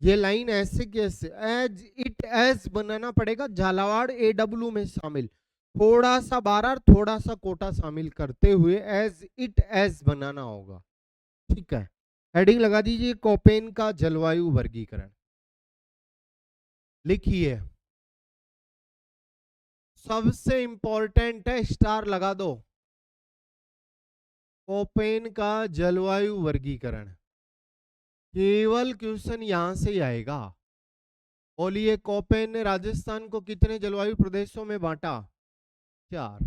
ये लाइन ऐसे कैसे, एज इट एज बनाना पड़ेगा, झालावाड़ AW में शामिल, थोड़ा सा बारह थोड़ा सा कोटा शामिल करते हुए एज इट एज बनाना होगा। ठीक है, हेडिंग लगा दीजिए कोपेन का जलवायु वर्गीकरण। लिखिए, सबसे इंपॉर्टेंट है, स्टार लगा दो, कोपेन का जलवायु वर्गीकरण। केवल क्वेश्चन यहां से ही आएगा। बोलिए, कोपेन ने राजस्थान को कितने जलवायु प्रदेशों में बांटा? 4।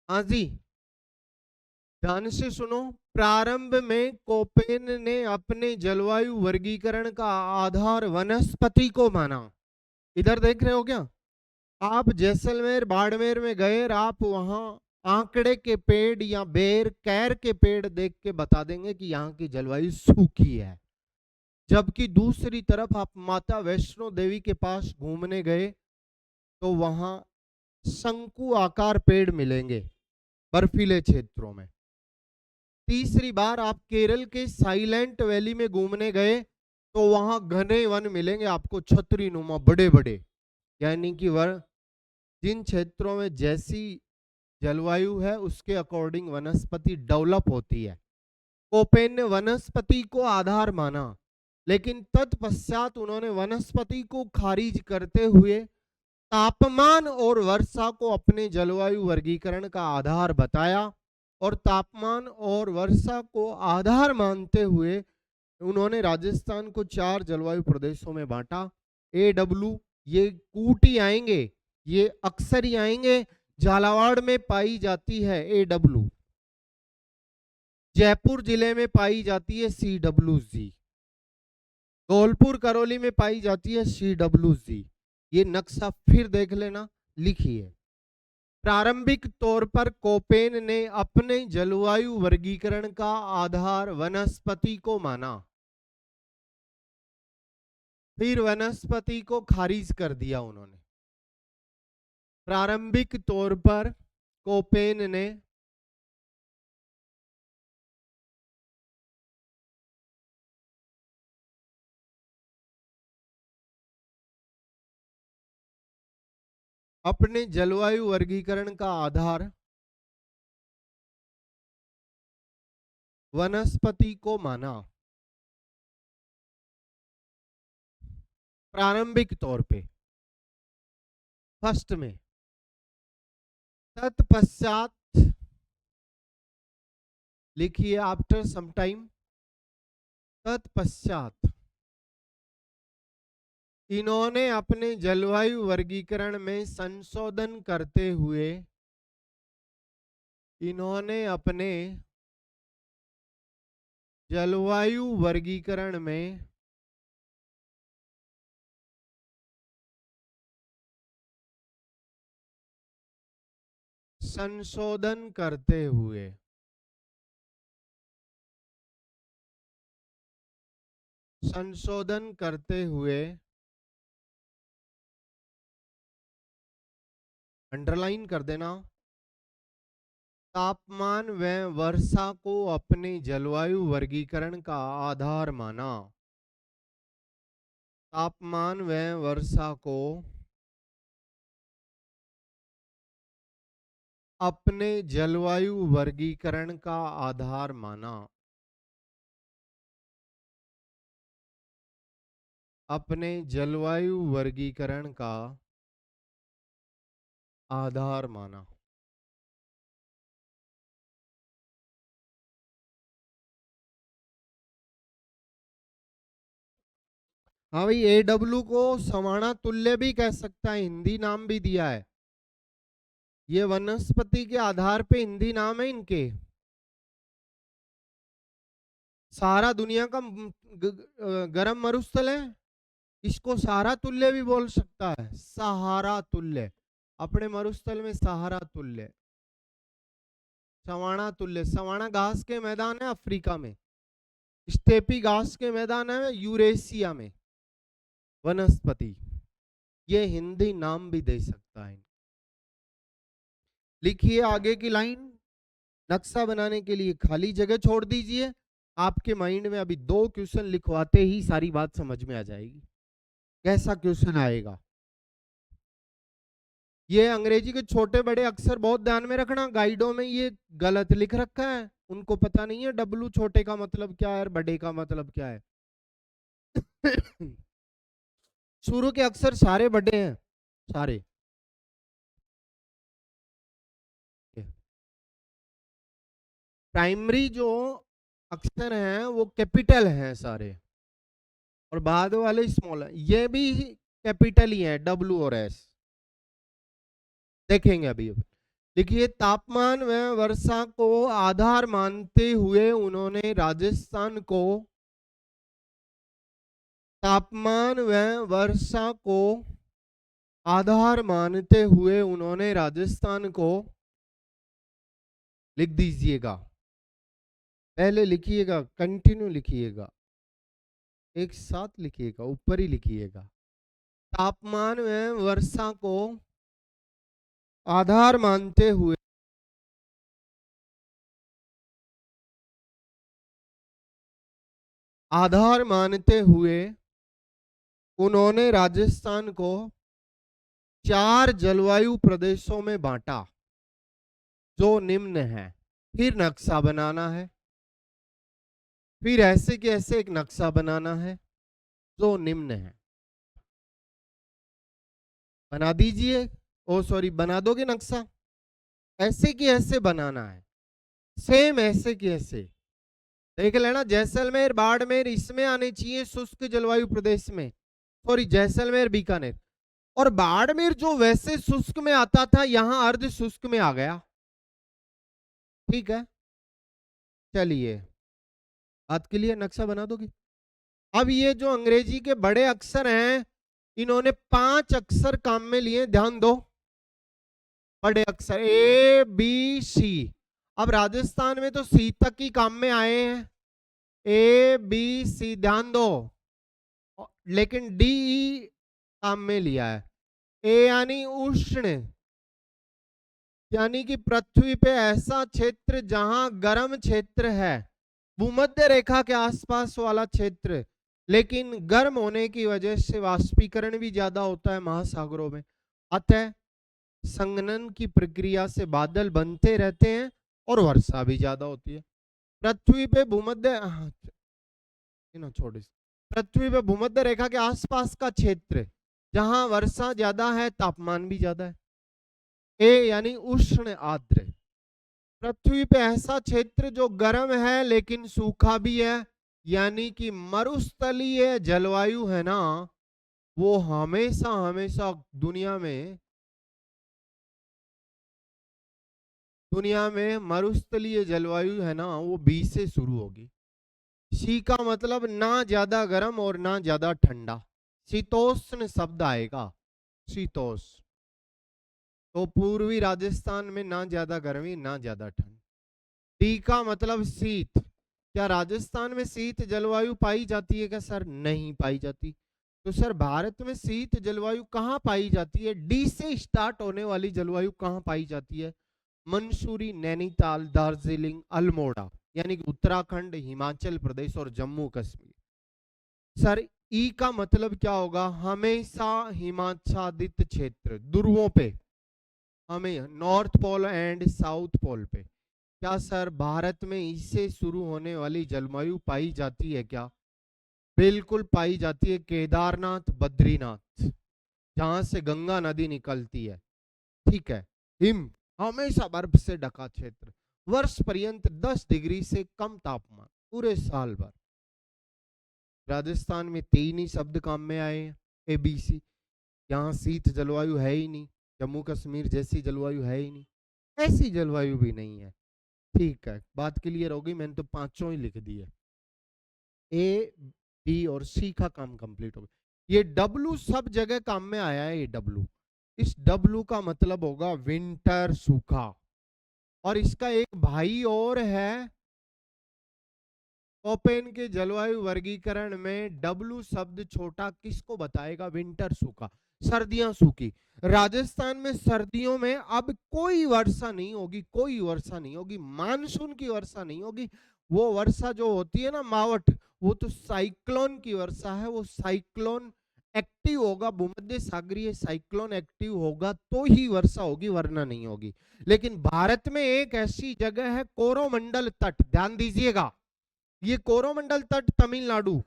हाँ जी, ध्यान से सुनो। प्रारंभ में कोपेन ने अपने जलवायु वर्गीकरण का आधार वनस्पति को माना। इधर देख रहे हो क्या? आप जैसलमेर बाड़मेर में गए और आप वहां आंकड़े के पेड़ या बेर कैर के पेड़ देख के बता देंगे कि यहाँ की जलवायु सूखी है। जबकि दूसरी तरफ आप माता वैष्णो देवी के पास घूमने गए तो वहां शंकु आकार पेड़ मिलेंगे बर्फीले क्षेत्रों में। तीसरी बार आप केरल के साइलेंट वैली में घूमने गए तो वहां घने वन मिलेंगे आपको, छतरी नुमा बड़े बड़े। यानी कि जिन क्षेत्रों में जैसी जलवायु है उसके अकॉर्डिंग वनस्पति डेवलप होती है। कोपेन ने वनस्पति को आधार माना, लेकिन तत्पश्चात उन्होंने वनस्पति को खारिज करते हुए तापमान और वर्षा को अपने जलवायु वर्गीकरण का आधार बताया, और तापमान और वर्षा को आधार मानते हुए उन्होंने राजस्थान को 4 जलवायु प्रदेशों में बांटा। AW, ये कूटी आएंगे, ये अक्सर ही आएंगे, झालावाड़ में पाई जाती है AW, जयपुर जिले में पाई जाती है CWG, धौलपुर करौली में पाई जाती है CWG। ये नक्शा फिर देख लेना। लिखिए, प्रारंभिक तौर पर कोपेन ने अपने जलवायु वर्गीकरण का आधार वनस्पति को माना, फिर वनस्पति को खारिज कर दिया उन्होंने। प्रारंभिक तौर पर कोपेन ने अपने जलवायु वर्गीकरण का आधार वनस्पति को माना प्रारंभिक तौर पे, फर्स्ट में। तत्पश्चात लिखिए, आफ्टर सम टाइम, तत्पश्चात इन्होंने अपने जलवायु वर्गीकरण में संशोधन करते हुए इन्होंने अपने जलवायु वर्गीकरण में संशोधन करते हुए अंडरलाइन कर देना, तापमान व वर्षा को अपने जलवायु वर्गीकरण का आधार माना। तापमान व वर्षा को अपने जलवायु वर्गीकरण का आधार माना। अपने जलवायु वर्गीकरण का आधार माना। हाँ भाई, AW को समाना तुल्य भी कह सकता है, हिंदी नाम भी दिया है। ये वनस्पति के आधार पे हिंदी नाम है इनके। सहारा दुनिया का गर्म मरुस्थल है, इसको सहारा तुल्य भी बोल सकता है। सहारा तुल्य, अपने मरुस्थल में सहारा तुल्य, सवाना तुल्य। सवाना घास के मैदान है अफ्रीका में, स्टेपी घास के मैदान है यूरेशिया में। वनस्पति, ये हिंदी नाम भी दे सकता है। लिखिए आगे की लाइन, नक्शा बनाने के लिए खाली जगह छोड़ दीजिए। आपके माइंड में अभी 2 क्वेश्चन लिखवाते ही सारी बात समझ में आ जाएगी। कैसा क्वेश्चन आएगा? ये अंग्रेजी के छोटे बड़े अक्षर बहुत ध्यान में रखना, गाइडों में ये गलत लिख रखा है, उनको पता नहीं है डब्लू छोटे का मतलब क्या है और बड़े का मतलब क्या है। शुरू के अक्षर सारे बड़े हैं, सारे। प्राइमरी जो अक्षर हैं वो कैपिटल हैं सारे, और बाद वाले स्मॉल है। ये भी कैपिटल ही है, डब्लू और एस। देखेंगे अभी। देखिए, तापमान व वर्षा को आधार मानते हुए उन्होंने राजस्थान को, तापमान व वर्षा को आधार मानते हुए उन्होंने राजस्थान को, लिख दीजिएगा, पहले लिखिएगा, कंटिन्यू लिखिएगा, एक साथ लिखिएगा, ऊपर ही लिखिएगा। तापमान व वर्षा को आधार मानते हुए उन्होंने राजस्थान को 4 जलवायु प्रदेशों में बांटा जो निम्न है। फिर नक्शा बनाना है, फिर ऐसे के ऐसे एक नक्शा बनाना है जो निम्न है। बना दीजिए, ओ सॉरी, बना दोगे नक्शा? ऐसे की ऐसे बनाना है, सेम ऐसे की ऐसे। देख लेना, जैसलमेर बाड़मेर इसमें आने चाहिए शुष्क जलवायु प्रदेश में, सॉरी जैसलमेर बीकानेर। और बाड़मेर जो वैसे शुष्क में आता था यहां अर्ध शुष्क में आ गया। ठीक है, चलिए, बात के लिए नक्शा बना दोगे? अब ये जो अंग्रेजी के बड़े अक्षर हैं, इन्होंने 5 अक्षर काम में लिए, ध्यान दो। बड़े अक्षर ए बी सी। अब राजस्थान में तो सी तक ही काम में आए हैं, ए बी सी, ध्यान दो। लेकिन डी ई काम में लिया है। ए यानी उष्ण, यानी कि पृथ्वी पे ऐसा क्षेत्र जहां गर्म क्षेत्र है, भूमध्य रेखा के आसपास वाला क्षेत्र, लेकिन गर्म होने की वजह से वाष्पीकरण भी ज्यादा होता है महासागरों में, अतः संघनन की प्रक्रिया से बादल बनते रहते हैं और वर्षा भी ज्यादा होती है। पृथ्वी पे भूमध्य, पृथ्वी पे भूमध्य रेखा के आसपास का क्षेत्र जहां वर्षा ज्यादा है, तापमान भी ज्यादा है। ए यानी उष्ण आर्द्र, पृथ्वी पे ऐसा क्षेत्र जो गर्म है लेकिन सूखा भी है, यानी कि मरुस्थलीय जलवायु है ना, वो हमेशा हमेशा दुनिया में मरुस्थलीय जलवायु है ना, वो बी से शुरू होगी। सी का मतलब ना ज्यादा गर्म और ना ज्यादा ठंडा, शीतोष्ण शब्द आएगा, शीतोष्ण। तो पूर्वी राजस्थान में ना ज्यादा गर्मी ना ज्यादा ठंड। डी का मतलब शीत। क्या राजस्थान में शीत जलवायु पाई जाती है क्या सर? नहीं पाई जाती। तो सर भारत में शीत जलवायु कहाँ पाई जाती है? डी से स्टार्ट होने वाली जलवायु कहाँ पाई जाती है? मंसूरी, नैनीताल, दार्जिलिंग, अल्मोड़ा, यानी कि उत्तराखंड, हिमाचल प्रदेश और जम्मू कश्मीर। सर ई का मतलब क्या होगा? हमेशा हिमाच्छादित क्षेत्र, ध्रुवों पे, हमें north pole and south pole पे। क्या सर भारत में इससे शुरू होने वाली जलवायु पाई जाती है क्या? बिल्कुल पाई जाती है। केदारनाथ, बद्रीनाथ, जहां से गंगा नदी निकलती है, ठीक है। हिम, हमेशा बर्फ से ढका क्षेत्र, वर्ष पर्यंत 10 डिग्री से कम तापमान पूरे साल भर। राजस्थान में 3 ही शब्द काम में आए हैं, एबीसी। यहाँ शीत जलवायु है ही नहीं, जम्मू कश्मीर जैसी जलवायु है ही नहीं, ऐसी जलवायु भी नहीं है। ठीक है, बात क्लियर होगी। मैंने तो 5 ही लिख दिए, ए बी और सी का काम कंप्लीट हो गया। ये डब्लू सब जगह काम में आया है। ये डब्लू, इस डब्लू का मतलब होगा विंटर, सूखा। और इसका एक भाई और है, ओपेन के जलवायु वर्गीकरण में डब्लू शब्द छोटा किसको बताएगा? विंटर, सूखा। सर्दियां सूखी। राजस्थान में सर्दियों में अब कोई वर्षा नहीं होगी, कोई वर्षा नहीं होगी, मानसून की वर्षा नहीं होगी। वो वर्षा जो होती है ना मावठ, वो तो साइक्लोन की वर्षा है। वो साइक्लोन एक्टिव होगा, भूमध्य सागरीय साइक्लोन एक्टिव होगा तो ही वर्षा होगी, वरना नहीं होगी। लेकिन भारत में एक ऐसी जगह है कोरोमंडल तट, ध्यान दीजिएगा, ये कोरोमंडल तट तमिलनाडु,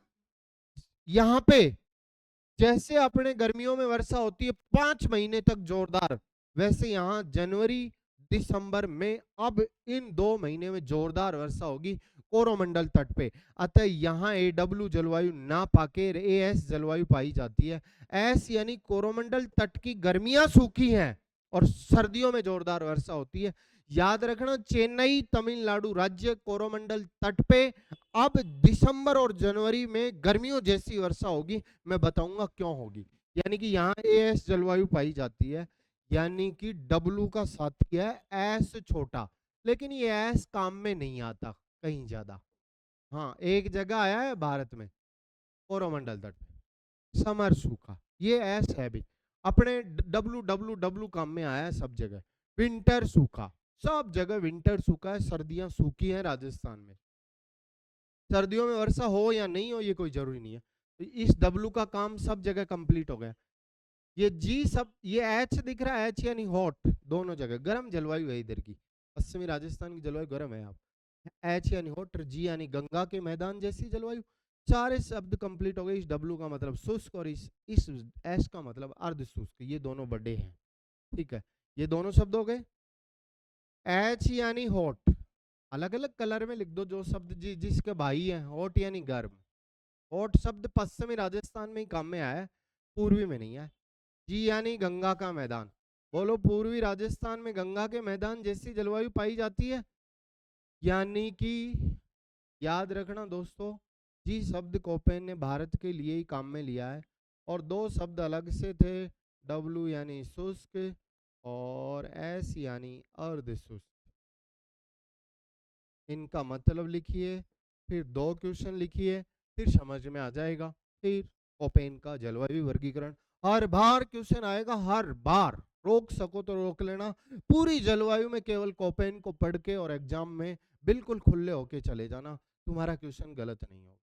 यहां पे जैसे अपने गर्मियों में वर्षा होती है 5 महीने तक जोरदार, वैसे यहाँ जनवरी दिसंबर में अब इन 2 महीने में जोरदार वर्षा होगी कोरोमंडल तट पे। अतः यहाँ AW जलवायु ना पाके AS जलवायु पाई जाती है। एस यानी कोरोमंडल तट की गर्मियां सूखी हैं और सर्दियों में जोरदार वर्षा होती है। याद रखना, चेन्नई तमिलनाडु राज्य कोरोमंडल तट पे अब दिसंबर और जनवरी में गर्मियों जैसी वर्षा होगी। मैं बताऊंगा क्यों होगी। यानी कि यहाँ AS जलवायु पाई जाती है, यानी कि W का साथी है एस छोटा, लेकिन ये एस काम में नहीं आता कहीं ज्यादा। हाँ, एक जगह आया है भारत में कोरोमंडल तट पे, समर सूखा, ये एस है भी। अपने W काम में आया है सब जगह। विंटर सूखा, सब जगह विंटर सूखा है, सर्दियां सूखी हैं राजस्थान में। सर्दियों में वर्षा हो या नहीं हो ये कोई जरूरी नहीं है। तो इस W का काम सब जगह कंप्लीट हो गया। ये G सब, ये H दिख रहा है, H यानी हॉट, दोनों जगह गर्म जलवायु है इधर की, पश्चिमी राजस्थान की जलवायु गर्म है। आप H यानी हॉट, G यानी गंगा के मैदान जैसी जलवायु। सारे शब्द कंप्लीट हो गए। इस W का मतलब शुष्क और इस H का मतलब अर्ध शुष्क, ये दोनों बड़े हैं। ठीक है, ये दोनों शब्द हो गए। H यानी हॉट, अलग अलग कलर में लिख दो जो शब्द जिसके भाई है। हॉट यानी गर्म, हॉट शब्द पश्चिमी राजस्थान में ही काम में आया है, पूर्वी में नहीं है। जी यानी गंगा का मैदान, बोलो पूर्वी राजस्थान में गंगा के मैदान जैसी जलवायु पाई जाती है। यानी कि याद रखना दोस्तों, जी शब्द कोपेन ने भारत के लिए ही काम में लिया है, और दो शब्द अलग से थे, W यानी शुष्क और S यानी अर्ध शुष्क। इनका मतलब लिखिए, फिर 2 क्वेश्चन लिखिए, फिर समझ में आ जाएगा। फिर कोपेन का जलवायु वर्गीकरण हर बार क्वेश्चन आएगा, हर बार। रोक सको तो रोक लेना। पूरी जलवायु में केवल कोपेन को पढ़ के और एग्जाम में बिल्कुल खुले होके चले जाना, तुम्हारा क्वेश्चन गलत नहीं होगा।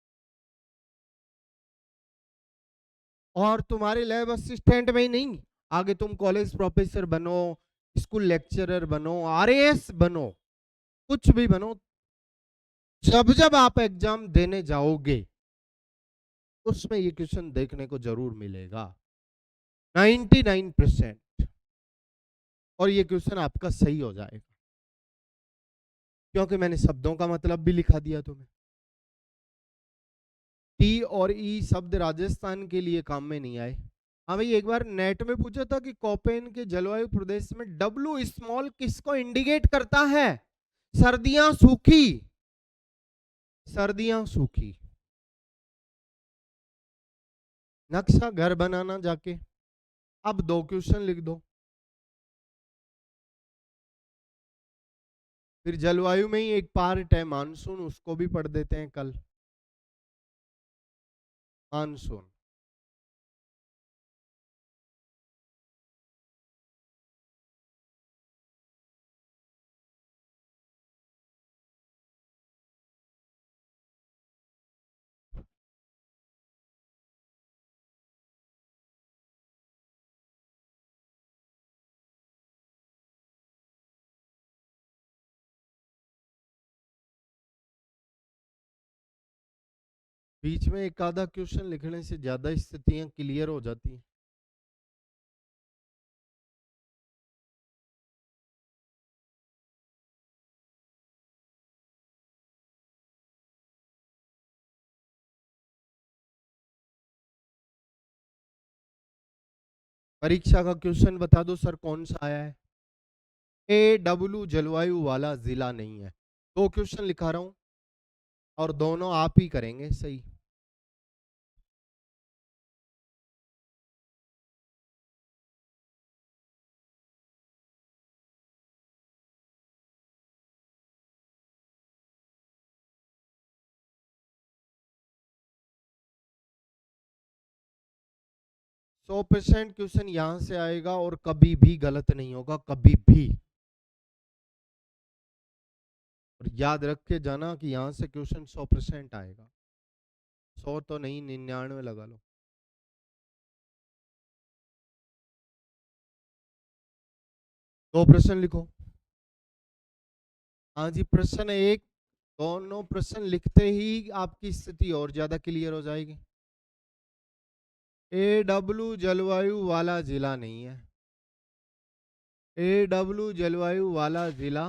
और तुम्हारे लैब असिस्टेंट में ही नहीं, आगे तुम कॉलेज प्रोफेसर बनो, स्कूल लेक्चरर बनो, RAS बनो, कुछ भी बनो, जब जब आप एग्जाम देने जाओगे उसमें ये क्वेश्चन देखने को जरूर मिलेगा 99%। और ये क्वेश्चन आपका सही हो जाएगा, क्योंकि मैंने शब्दों का मतलब भी लिखा दिया तुम्हें। T और E शब्द राजस्थान के लिए काम में नहीं आए। हाँ भाई, एक बार नेट में पूछा था कि कोपेन के जलवायु प्रदेश में W स्मॉल किसको इंडिकेट करता है? सर्दियां सूखी, सर्दियां सूखी। नक्शा घर बनाना जाके, अब 2 क्वेश्चन लिख दो। फिर जलवायु में ही एक पार्ट है मानसून, उसको भी पढ़ देते हैं कल। मानसून, बीच में एक आधा क्वेश्चन लिखने से ज्यादा स्थितियां क्लियर हो जाती हैं। परीक्षा का क्वेश्चन बता दो सर कौन सा आया है। AW जलवायु वाला जिला नहीं है। 2 क्वेश्चन लिखा रहा हूं और दोनों आप ही करेंगे सही। 100% क्वेश्चन यहां से आएगा और कभी भी गलत नहीं होगा, कभी भी। और याद रख के जाना कि यहां से क्वेश्चन 100% आएगा, 100 तो नहीं 99 लगा लो। दो प्रश्न लिखो। हाँ जी, प्रश्न एक, दोनों प्रश्न लिखते ही आपकी स्थिति और ज्यादा क्लियर हो जाएगी। AW जलवायु वाला जिला नहीं है, AW जलवायु वाला जिला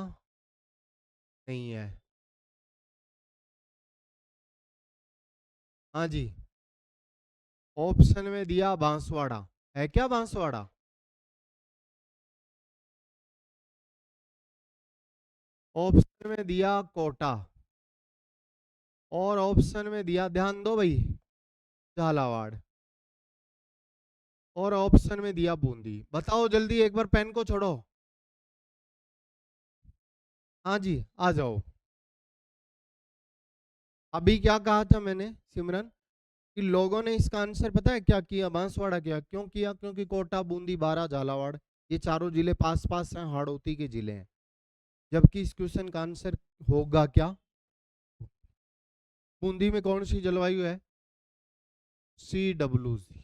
नहीं है। हाँ जी, ऑप्शन में दिया बांसवाड़ा, है क्या बांसवाड़ा? ऑप्शन में दिया कोटा, और ऑप्शन में दिया, ध्यान दो भाई, झालावाड़, और ऑप्शन में दिया बूंदी। बताओ जल्दी, एक बार पेन को छोड़ो। हाँ जी, आ जाओ। अभी क्या कहा था मैंने सिमरन, कि लोगों ने इसका आंसर पता है क्या किया? बांसवाड़ा किया। क्यों किया? क्योंकि कोटा, बूंदी, बारा, झालावाड़ ये चारों जिले पास पास हैं, हाड़ौती के जिले हैं। जबकि इस क्वेश्चन का आंसर होगा क्या? बूंदी में कौन सी जलवायु है? CWC।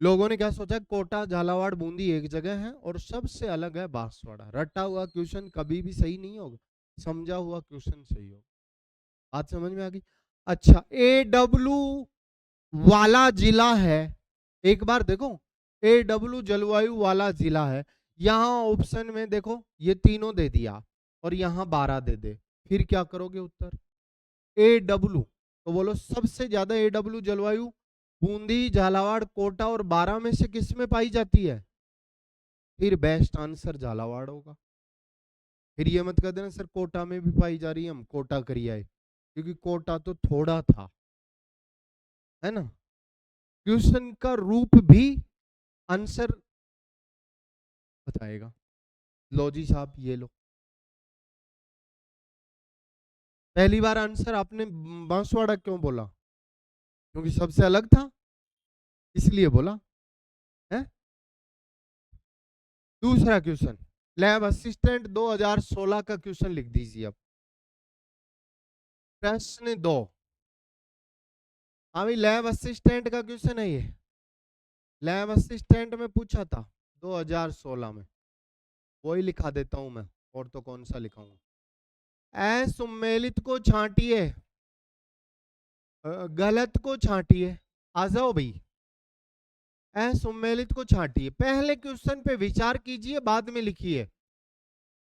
लोगों ने क्या सोचा, कोटा, झालावाड़, बूंदी एक जगह है और सबसे अलग है बांसवाड़ा। रटा हुआ क्वेश्चन कभी भी सही नहीं होगा, समझा हुआ क्वेश्चन सही होगा। बात समझ में आ गई? अच्छा, AW वाला जिला है, एक बार देखो, AW जलवायु वाला जिला है। यहां ऑप्शन में देखो ये तीनों दे दिया और यहां 12 दे दे, फिर क्या करोगे उत्तर? AW, तो बोलो सबसे ज्यादा AW जलवायु बूंदी, झालावाड़, कोटा और बारा में से किस में पाई जाती है? फिर बेस्ट आंसर झालावाड़ होगा। फिर ये मत कर देना सर कोटा में भी पाई जा रही है, हम कोटा करिए आए, क्योंकि कोटा तो थोड़ा था, है ना। क्वेश्चन का रूप भी आंसर बताएगा। लो जी साहब, ये लो, पहली बार आंसर आपने बांसवाड़ा क्यों बोला? क्योंकि सबसे अलग था, इसलिए बोला है। दूसरा क्वेश्चन, लैब असिस्टेंट 2016 का क्वेश्चन लिख दीजिए अब। प्रश्न 2, अभी लैब असिस्टेंट का क्वेश्चन है ये, लैब असिस्टेंट में पूछा था 2016 में, वही लिखा देता हूं मैं, और तो कौन सा लिखाऊंगा। असम्मिलित को छांटिए, गलत को छांटिए। आ जाओ भाई, असम्मिलित को छांटिए। पहले क्वेश्चन पे विचार कीजिए, बाद में लिखिए।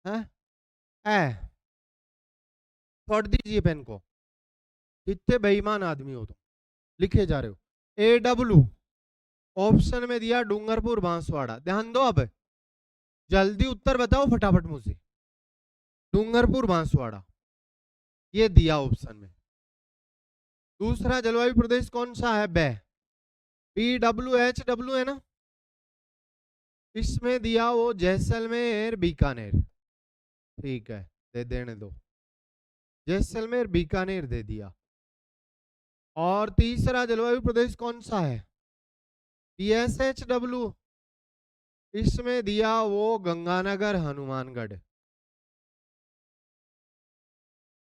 ए, छोड़ दीजिए पेन को, कितने बेईमान आदमी हो तुम, लिखे जा रहे हो। AW ऑप्शन में दिया डूंगरपुर, बांसवाड़ा। ध्यान दो, अब जल्दी उत्तर बताओ फटाफट मुझे। डूंगरपुर, बांसवाड़ा ये दिया ऑप्शन में। दूसरा जलवायु प्रदेश कौन सा है? BWHW है ना, इसमें दिया वो जैसलमेर, बीकानेर। ठीक है, दे देने दो, जैसलमेर, बीकानेर दे दिया। और तीसरा जलवायु प्रदेश कौन सा है? PSHW, इसमें दिया वो गंगानगर, हनुमानगढ़।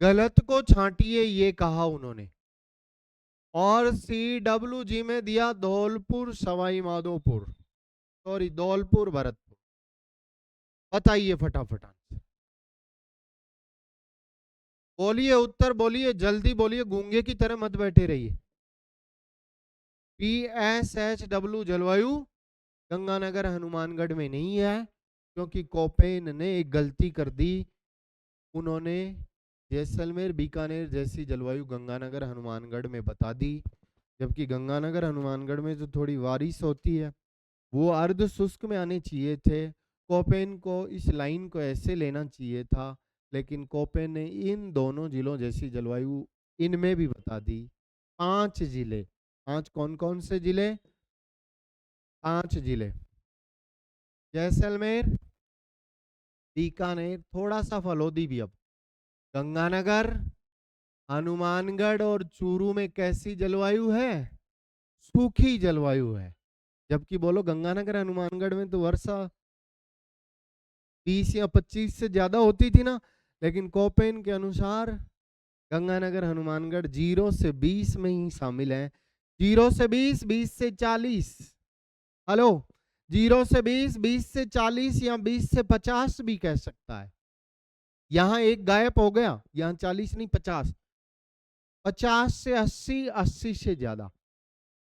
गलत को छांटिए ये कहा उन्होंने। और CWG में दिया धौलपुर, सवाई माधोपुर, सॉरी धौलपुर, भरतपुर। बताइए फटाफट आंसर, बोलिए उत्तर, बोलिए जल्दी बोलिए, गूंगे की तरह मत बैठे रहिए। PSHW जलवायु गंगानगर, हनुमानगढ़ में नहीं है, क्योंकि कोपेन ने एक गलती कर दी, उन्होंने जैसलमेर, बीकानेर जैसी जलवायु गंगानगर, हनुमानगढ़ में बता दी। जबकि गंगानगर, हनुमानगढ़ में जो थोड़ी बारिश होती है वो अर्ध शुष्क में आने चाहिए थे। कोपेन को इस लाइन को ऐसे लेना चाहिए था, लेकिन कोपेन ने इन दोनों जिलों जैसी जलवायु इनमें भी बता दी। 5 जिले, 5 कौन कौन से जिले? 5 जिले, जैसलमेर, बीकानेर, थोड़ा सा फलोदी भी, अब गंगानगर, हनुमानगढ़ और चूरू में कैसी जलवायु है? सूखी जलवायु है। जबकि बोलो गंगानगर हनुमानगढ़ में तो वर्षा 20 या 25 से ज्यादा होती थी ना, लेकिन कोपेन के अनुसार गंगानगर हनुमानगढ़ 0 से 20 में ही शामिल है। 0 से 20, 20 से 40, हेलो, 0 से 20, 20 से 40 या 20 से 50 भी कह सकता है। यहां एक गायब हो गया, यहां 40 नहीं 50, 50 से 80, 80 से ज्यादा।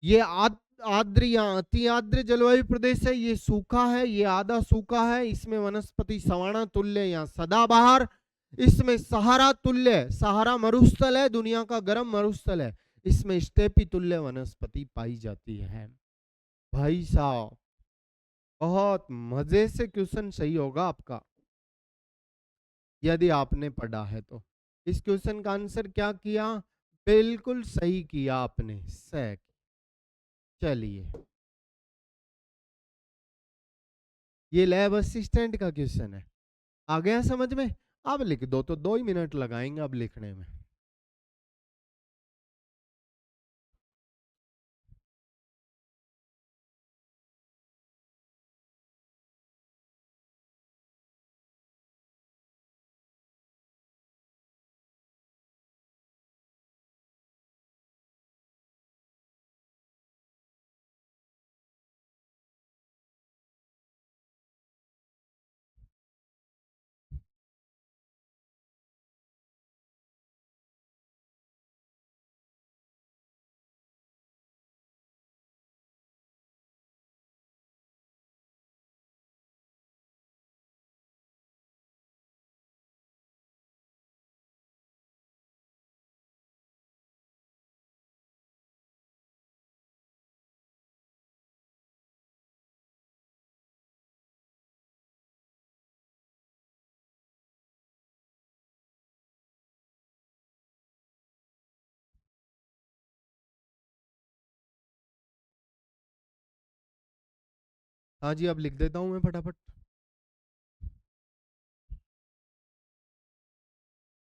ये आर्द्र या अति आर्द्र जलवायु प्रदेश है। ये सूखा है, ये आधा सूखा है। इसमें वनस्पति सवाना तुल्य या सदाबहार, इसमें सहारा तुल्य, सहारा मरुस्थल है, दुनिया का गर्म मरुस्थल है, इसमें स्टेपी तुल्य वनस्पति पाई जाती है। भाई साहब बहुत मजे से क्वेश्चन सही होगा आपका यदि आपने पढ़ा है तो। इस क्वेश्चन का आंसर क्या किया? बिल्कुल सही किया आपने, सही। चलिए, ये लैब असिस्टेंट का क्वेश्चन है। आ गया समझ में? अब लिख दो, तो 2 ही मिनट लगाएंगे अब लिखने में। हाँ जी, अब लिख देता हूं मैं फटाफट।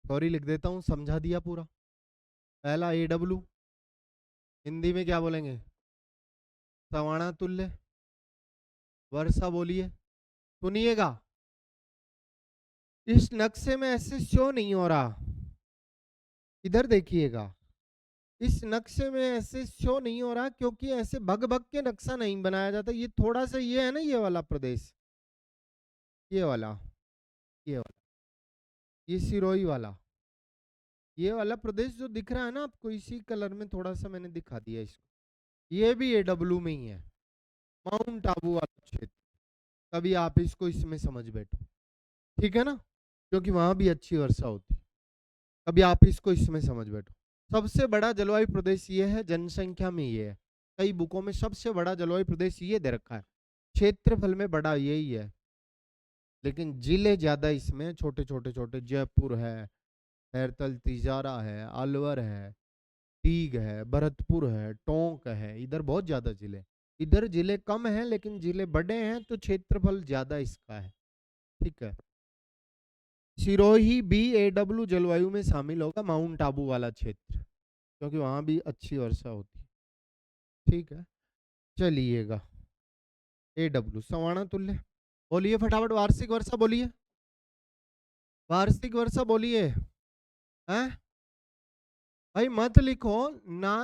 सॉरी, लिख देता हूं, समझा दिया पूरा। पहला AW, हिंदी में क्या बोलेंगे? सवाना तुल्य। वर्षा बोलिए, सुनिएगा। इस नक्शे में ऐसे शो नहीं हो रहा, इधर देखिएगा। इस नक्शे में ऐसे शो नहीं हो रहा क्योंकि ऐसे भग भग के नक्शा नहीं बनाया जाता। ये थोड़ा सा, ये है ना, ये वाला प्रदेश, ये वाला, ये वाला, ये सिरोही वाला, ये वाला प्रदेश जो दिख रहा है ना आपको, इसी कलर में थोड़ा सा मैंने दिखा दिया इसको। ये भी AW में ही है, माउंट आबू वाला क्षेत्र। कभी आप इसको इसमें समझ बैठो, ठीक है ना, क्योंकि वहां भी अच्छी वर्षा होती है। कभी आप इसको इसमें समझ बैठो। सबसे बड़ा जलवायु प्रदेश ये है, जनसंख्या में ये है। कई बुकों में सबसे बड़ा जलवायु प्रदेश ये दे रखा है, क्षेत्रफल में बड़ा यही है, लेकिन जिले ज्यादा इसमें छोटे छोटे छोटे। जयपुर है, खैरतल तिजारा है, अलवर है, टीग है, भरतपुर है, टोंक है। इधर बहुत ज्यादा जिले, इधर जिले कम हैं लेकिन जिले बड़े हैं, तो क्षेत्रफल ज्यादा इसका है, ठीक है। सिरोही भी AW जलवायु में शामिल होगा, माउंट आबू वाला क्षेत्र, क्योंकि वहां भी अच्छी वर्षा होती है, ठीक है। चलिएगा, AW सवाना तुल्य बोलिए फटाफट। वार्षिक वर्षा बोलिए, वार्षिक वर्षा बोलिए। हैं भाई, मत लिखो ना,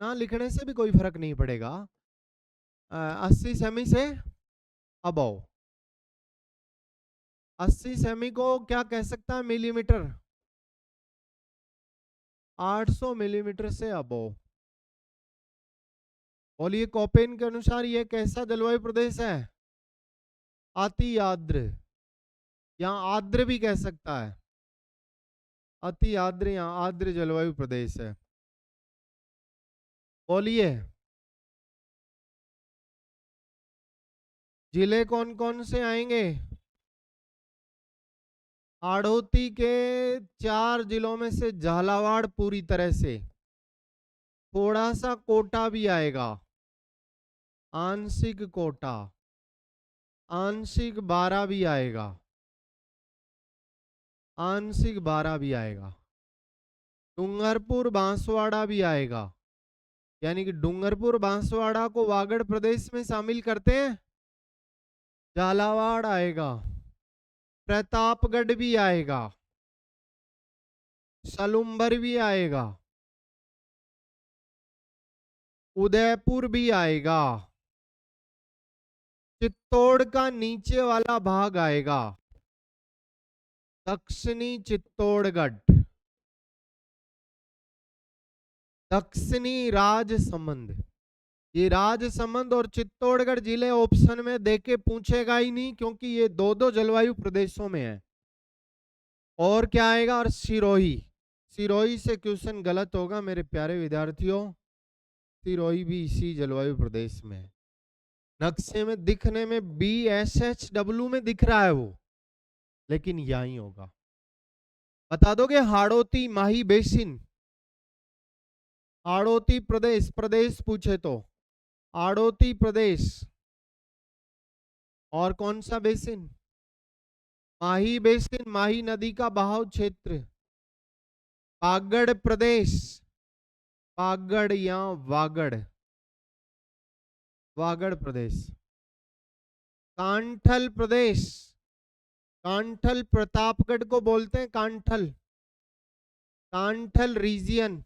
ना लिखने से भी कोई फर्क नहीं पड़ेगा। 80 सेमी से अबव, 80 सेमी को क्या कह सकता है? मिलीमीटर। 800 मिलीमीटर से अबव। बोलिए, कोपेन के अनुसार ये कैसा जलवायु प्रदेश है? अति आर्द्र, या आर्द्र भी कह सकता है, अति आर्द्र या आर्द्र जलवायु प्रदेश है। बोलिए, जिले कौन कौन से आएंगे? हाड़ौती के 4 जिलों में से झालावाड़ पूरी तरह से, थोड़ा सा कोटा भी आएगा, आंशिक कोटा, आंशिक 12 भी आएगा, आंशिक 12 भी आएगा, डूंगरपुर बांसवाड़ा भी आएगा, यानी कि डूंगरपुर बांसवाड़ा को वागड़ प्रदेश में शामिल करते हैं। झालावाड़ आएगा, प्रतापगढ़ भी आएगा, सलुम्बर भी आएगा, उदयपुर भी आएगा, चित्तौड़ का नीचे वाला भाग आएगा, दक्षिणी चित्तौड़गढ़, दक्षिणी राजसमंद। ये राजसमंद और चित्तौड़गढ़ जिले ऑप्शन में देके पूछेगा ही नहीं, क्योंकि ये दो दो जलवायु प्रदेशों में है। और क्या आएगा, और सिरोही। सिरोही से क्वेश्चन गलत होगा मेरे प्यारे विद्यार्थियों, सिरोही भी इसी जलवायु प्रदेश में है। नक्शे में दिखने में BSHW में दिख रहा है वो, लेकिन यही होगा। बता दोगे हाड़ौती माही बेसिन, हाड़ौती प्रदेश, प्रदेश पूछे तो हाड़ौती प्रदेश। और कौन सा बेसिन, माही बेसिन, माही नदी का बहाव क्षेत्र। पागड़ प्रदेश, पागड़ या वागड़, वागड़ प्रदेश। कांठल प्रदेश, कांठल प्रतापगढ़ को बोलते हैं कांठल, कांठल रीजियन।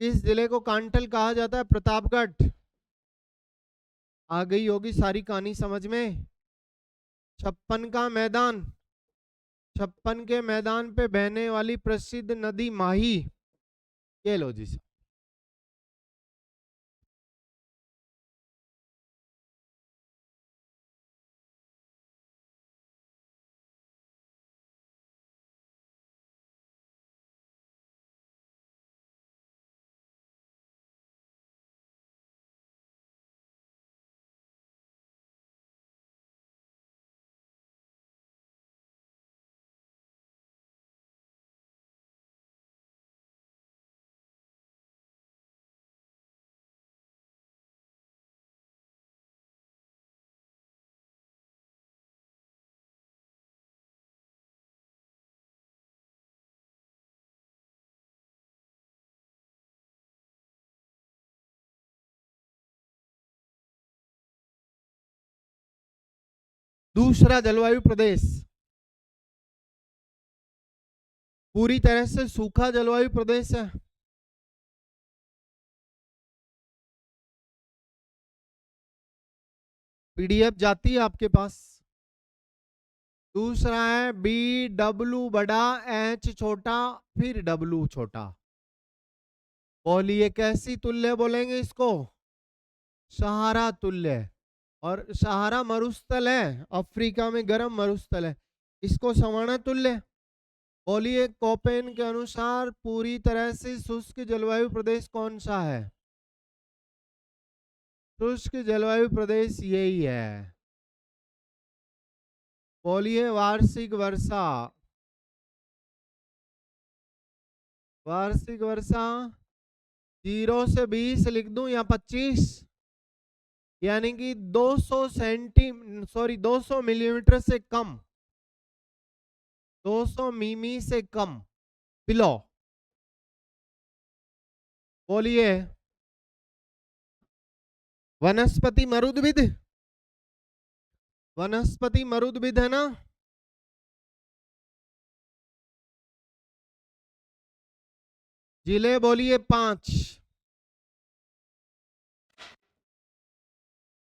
किस जिले को कांठल कहा जाता है, प्रतापगढ़। आ गई होगी सारी कहानी समझ में। 56 का मैदान, 56 के मैदान पे बहने वाली प्रसिद्ध नदी माही। ये लो जी। दूसरा जलवायु प्रदेश पूरी तरह से सूखा जलवायु प्रदेश है। PDF जाती है आपके पास। दूसरा है BW बड़ा, H छोटा, फिर W छोटा। बोलिए कैसी तुल्य बोलेंगे इसको, सहारा तुल्य। और सहारा मरुस्थल है, अफ्रीका में गर्म मरुस्थल है, इसको सवाना तुल्य। बोलिए कोपेन के अनुसार पूरी तरह से शुष्क जलवायु प्रदेश कौन सा है, शुष्क जलवायु प्रदेश यही है। बोलिए वार्षिक वर्षा, वार्षिक वर्षा 0 से 20 लिख दूं या 25, यानी कि 200 मिलीमीटर से कम, 200 मिमी से कम, बिलो। बोलिए वनस्पति मरुद्भिद, वनस्पति मरुद्भिद है ना। जिले बोलिए 5,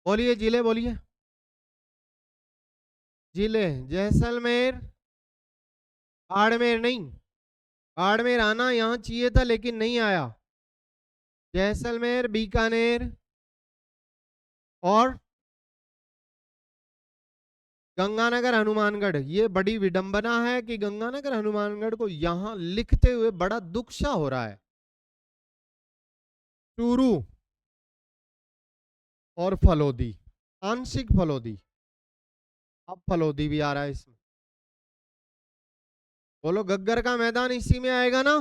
बोलिए जिले बोलिए। जिले जैसलमेर, बाड़मेर नहीं, बाड़मेर आना यहाँ चाहिए था लेकिन नहीं आया। जैसलमेर, बीकानेर और गंगानगर हनुमानगढ़। ये बड़ी विडंबना है कि गंगानगर हनुमानगढ़ को यहां लिखते हुए बड़ा दुख सा हो रहा है। चूरू और फलोदी, आंशिक फलोदी, अब फलोदी भी आ रहा है इसमें। बोलो गग्गर का मैदान इसी में आएगा ना,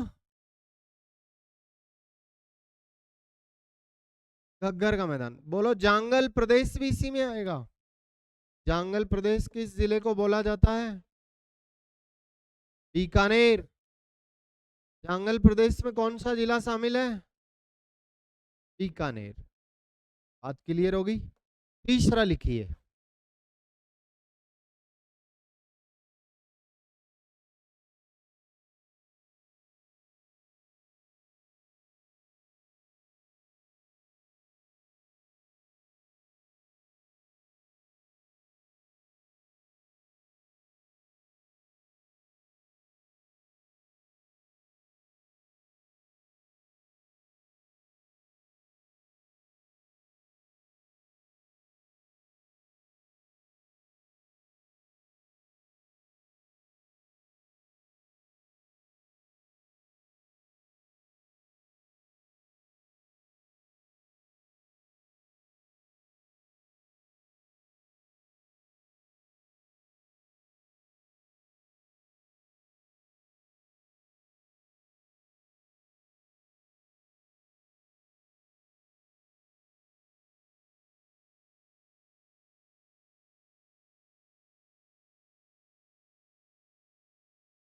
गग्गर का मैदान। बोलो जांगल प्रदेश भी इसी में आएगा। जांगल प्रदेश किस जिले को बोला जाता है, बीकानेर। जांगल प्रदेश में कौन सा जिला शामिल है, बीकानेर। बात क्लियर होगी। तीसरा लिखिए।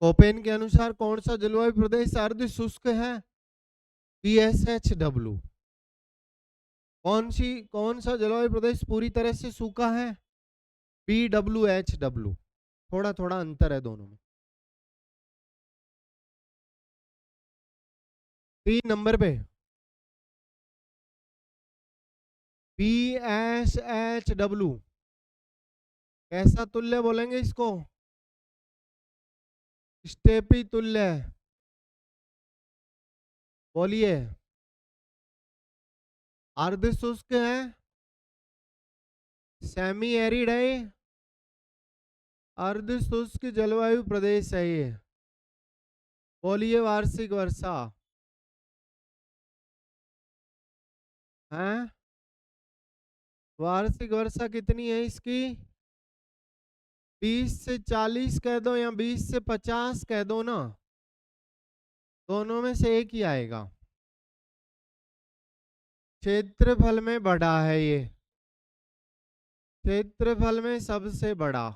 कोपेन के अनुसार कौन सा जलवायु प्रदेश अर्ध शुष्क है? BSHW। कौन सा जलवायु प्रदेश पूरी तरह से सूखा है? BWHW। थोड़ा थोड़ा अंतर है दोनों में। 3 नंबर पे BSHW। कैसा तुल्य बोलेंगे इसको? स्टेपी तुल्य। बोलिए। अर्ध शुष्क है, सेमी एरिड है, अर्ध शुष्क जलवायु प्रदेश है ये। बोलिए वार्षिक वर्षा है। वार्षिक वर्षा कितनी है इसकी? 20 से 40 कह दो या 20 से 50 कह दो ना, दोनों में से एक ही आएगा। क्षेत्रफल में बड़ा है ये, क्षेत्रफल में सबसे बड़ा।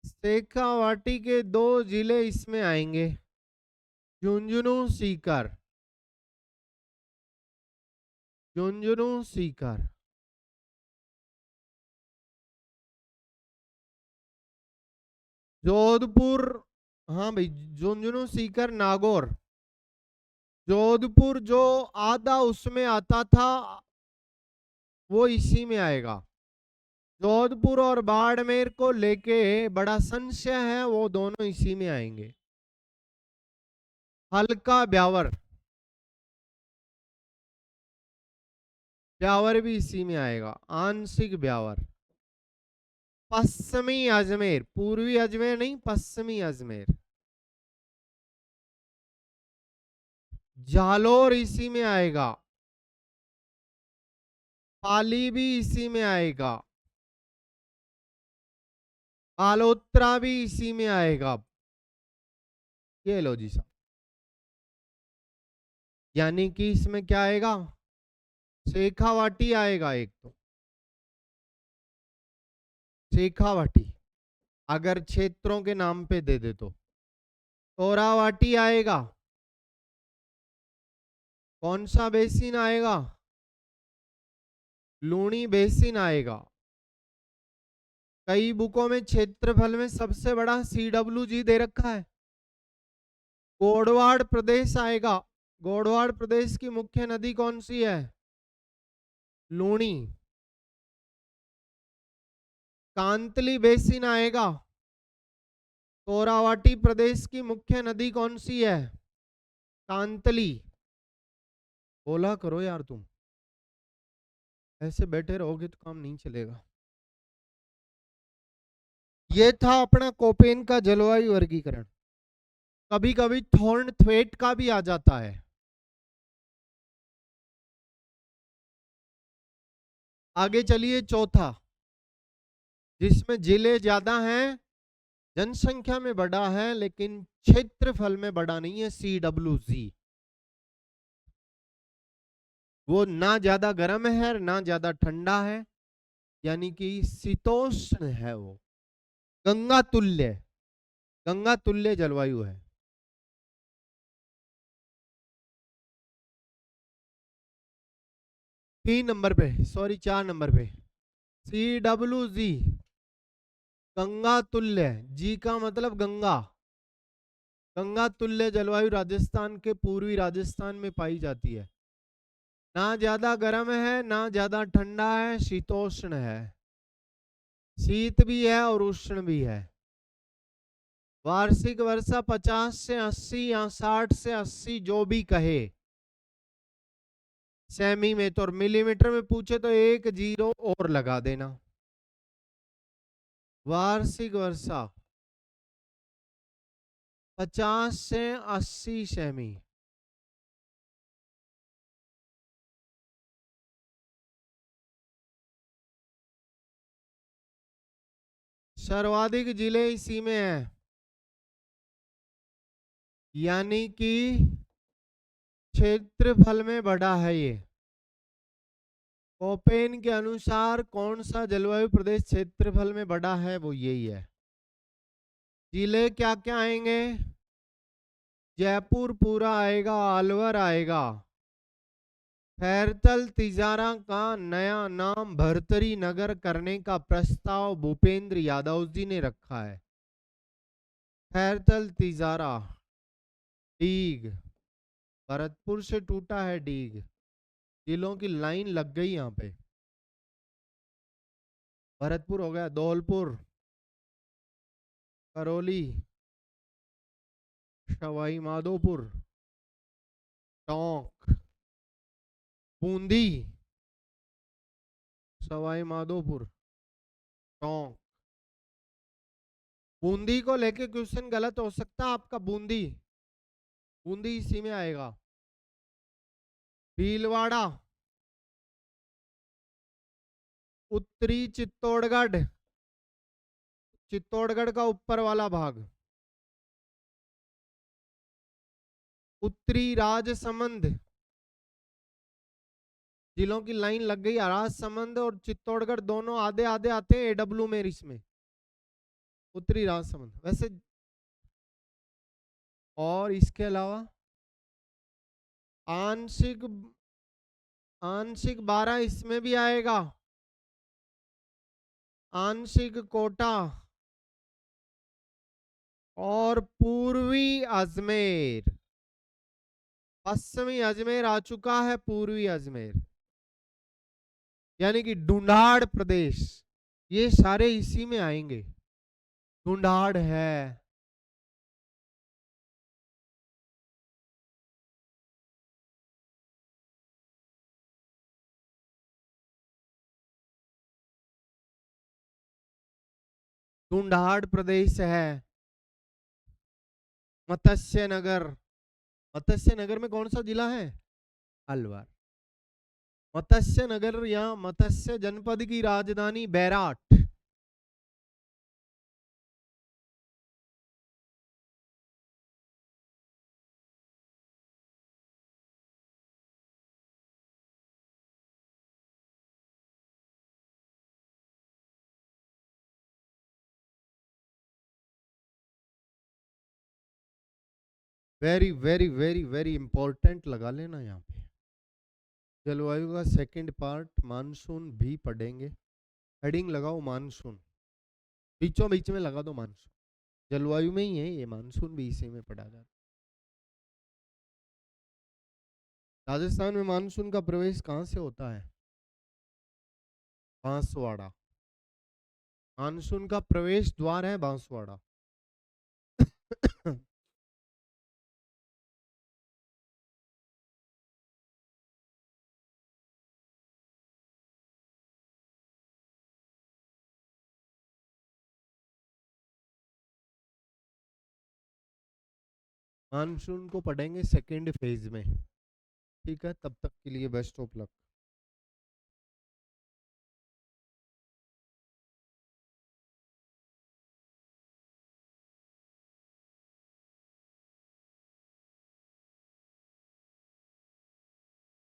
शेखावाटी के 2 जिले इसमें आएंगे, झुंझुनू सीकर। झुंझुनू सीकर। जोधपुर, हाँ भाई, झुंझुनू सीकर नागौर। जोधपुर जो आधा उसमें आता था वो इसी में आएगा। जोधपुर और बाड़मेर को लेके बड़ा संशय है, वो दोनों इसी में आएंगे। हल्का ब्यावर, ब्यावर भी इसी में आएगा। आंशिक ब्यावर। पश्चिमी अजमेर, पूर्वी अजमेर नहीं, पश्चिमी अजमेर। जालोर इसी में आएगा। पाली भी इसी में आएगा। बालोत्रा भी इसी में आएगा। ये लो जी साहब, यानी कि इसमें क्या आएगा? शेखावाटी आएगा एक तो। शेखावाटी अगर क्षेत्रों के नाम पे दे दे तो। तोरावाटी आएगा। कौन सा बेसिन आएगा? लूणी बेसिन आएगा। कई बुकों में क्षेत्रफल में सबसे बड़ा CWG दे रखा है। गोडवाड़ प्रदेश आएगा। गोडवाड़ प्रदेश की मुख्य नदी कौन सी है? लूणी। कांतली बेसिन आएगा। तोरावाटी प्रदेश की मुख्य नदी कौन सी है? कांतली। बोला करो यार तुम, ऐसे बैठे रहोगे तो काम नहीं चलेगा। ये था अपना कोपेन का जलवायु वर्गीकरण। कभी कभी थॉर्नथवेट का भी आ जाता है। आगे चलिए चौथा, जिसमें जिले ज्यादा हैं, जनसंख्या में बड़ा है लेकिन क्षेत्रफल में बड़ा नहीं है, CWG। वो ना ज्यादा गर्म है ना ज्यादा ठंडा है, यानी कि शीतोष्ण है वो। गंगा तुल्य, गंगा तुल्य जलवायु है। 3 नंबर पे, सॉरी 4 नंबर पे, CWG, गंगा तुल्य। जी का मतलब गंगा। गंगा तुल्य जलवायु राजस्थान के पूर्वी राजस्थान में पाई जाती है। ना ज्यादा गर्म है ना ज्यादा ठंडा है, शीतोष्ण है। शीत भी है और उष्ण भी है। वार्षिक वर्षा 50 से 80 या 60 से 80 जो भी कहे सेमी में, तो और मिलीमीटर में पूछे तो 1 जीरो और लगा देना। वार्षिक वर्षा 50 से 80 सेमी। सर्वाधिक जिले इसी में है, यानी कि क्षेत्रफल में बड़ा है ये। कोपेन के अनुसार कौन सा जलवायु प्रदेश क्षेत्रफल में बड़ा है, वो यही है। जिले क्या क्या आएंगे? जयपुर पूरा आएगा, अलवर आएगा। खैरतल तिजारा का नया नाम भरतरी नगर करने का प्रस्ताव भूपेंद्र यादव जी ने रखा है। खैरतल तिजारा, डीग, भरतपुर से टूटा है डीग। जिलों की लाइन लग गई यहाँ पे। भरतपुर हो गया, धौलपुर, करौली, सवाई माधोपुर, टोंक, बूंदी, सवाई माधोपुर, टोंक। बूंदी को लेके क्वेश्चन गलत हो सकता है आपका। बूंदी, बूंदी इसी में आएगा। भीलवाड़ा, उत्तरी चित्तौड़गढ़, चित्तौड़गढ़ का ऊपर वाला भाग। उत्तरी राजसमंद, जिलों की लाइन लग गई। राजसमंद और चित्तौड़गढ़ दोनों आधे आधे आते हैं एडब्ल्यू में इसमें। उत्तरी राजसमंद वैसे। और इसके अलावा आंशिक, आंशिक 12 इसमें भी आएगा। आंशिक कोटा और पूर्वी अजमेर। पश्चिमी अजमेर आ चुका है, पूर्वी अजमेर यानी कि ढूंढाड़ प्रदेश, ये सारे इसी में आएंगे। ढूंढाड़ है। ढूंढाड़ प्रदेश है। मत्स्य नगर, मत्स्य नगर में कौन सा जिला है? अलवर। मत्स्य नगर या मत्स्य जनपद की राजधानी Bairat. Very very very very important लगा लेना यहाँ पे। जलवायु का सेकंड पार्ट मानसून भी पढ़ेंगे। हेडिंग लगाओ मानसून, बीचों बीच में लगा दो मानसून। जलवायु में ही है ये, मानसून भी इसी में पढ़ा जाता है। राजस्थान में मानसून का प्रवेश कहाँ से होता है? बांसवाड़ा। मानसून का प्रवेश द्वार है बांसवाड़ा। मानसून को पढ़ेंगे सेकेंड फेज में। ठीक है, तब तक के लिए बेस्ट ऑफ लक।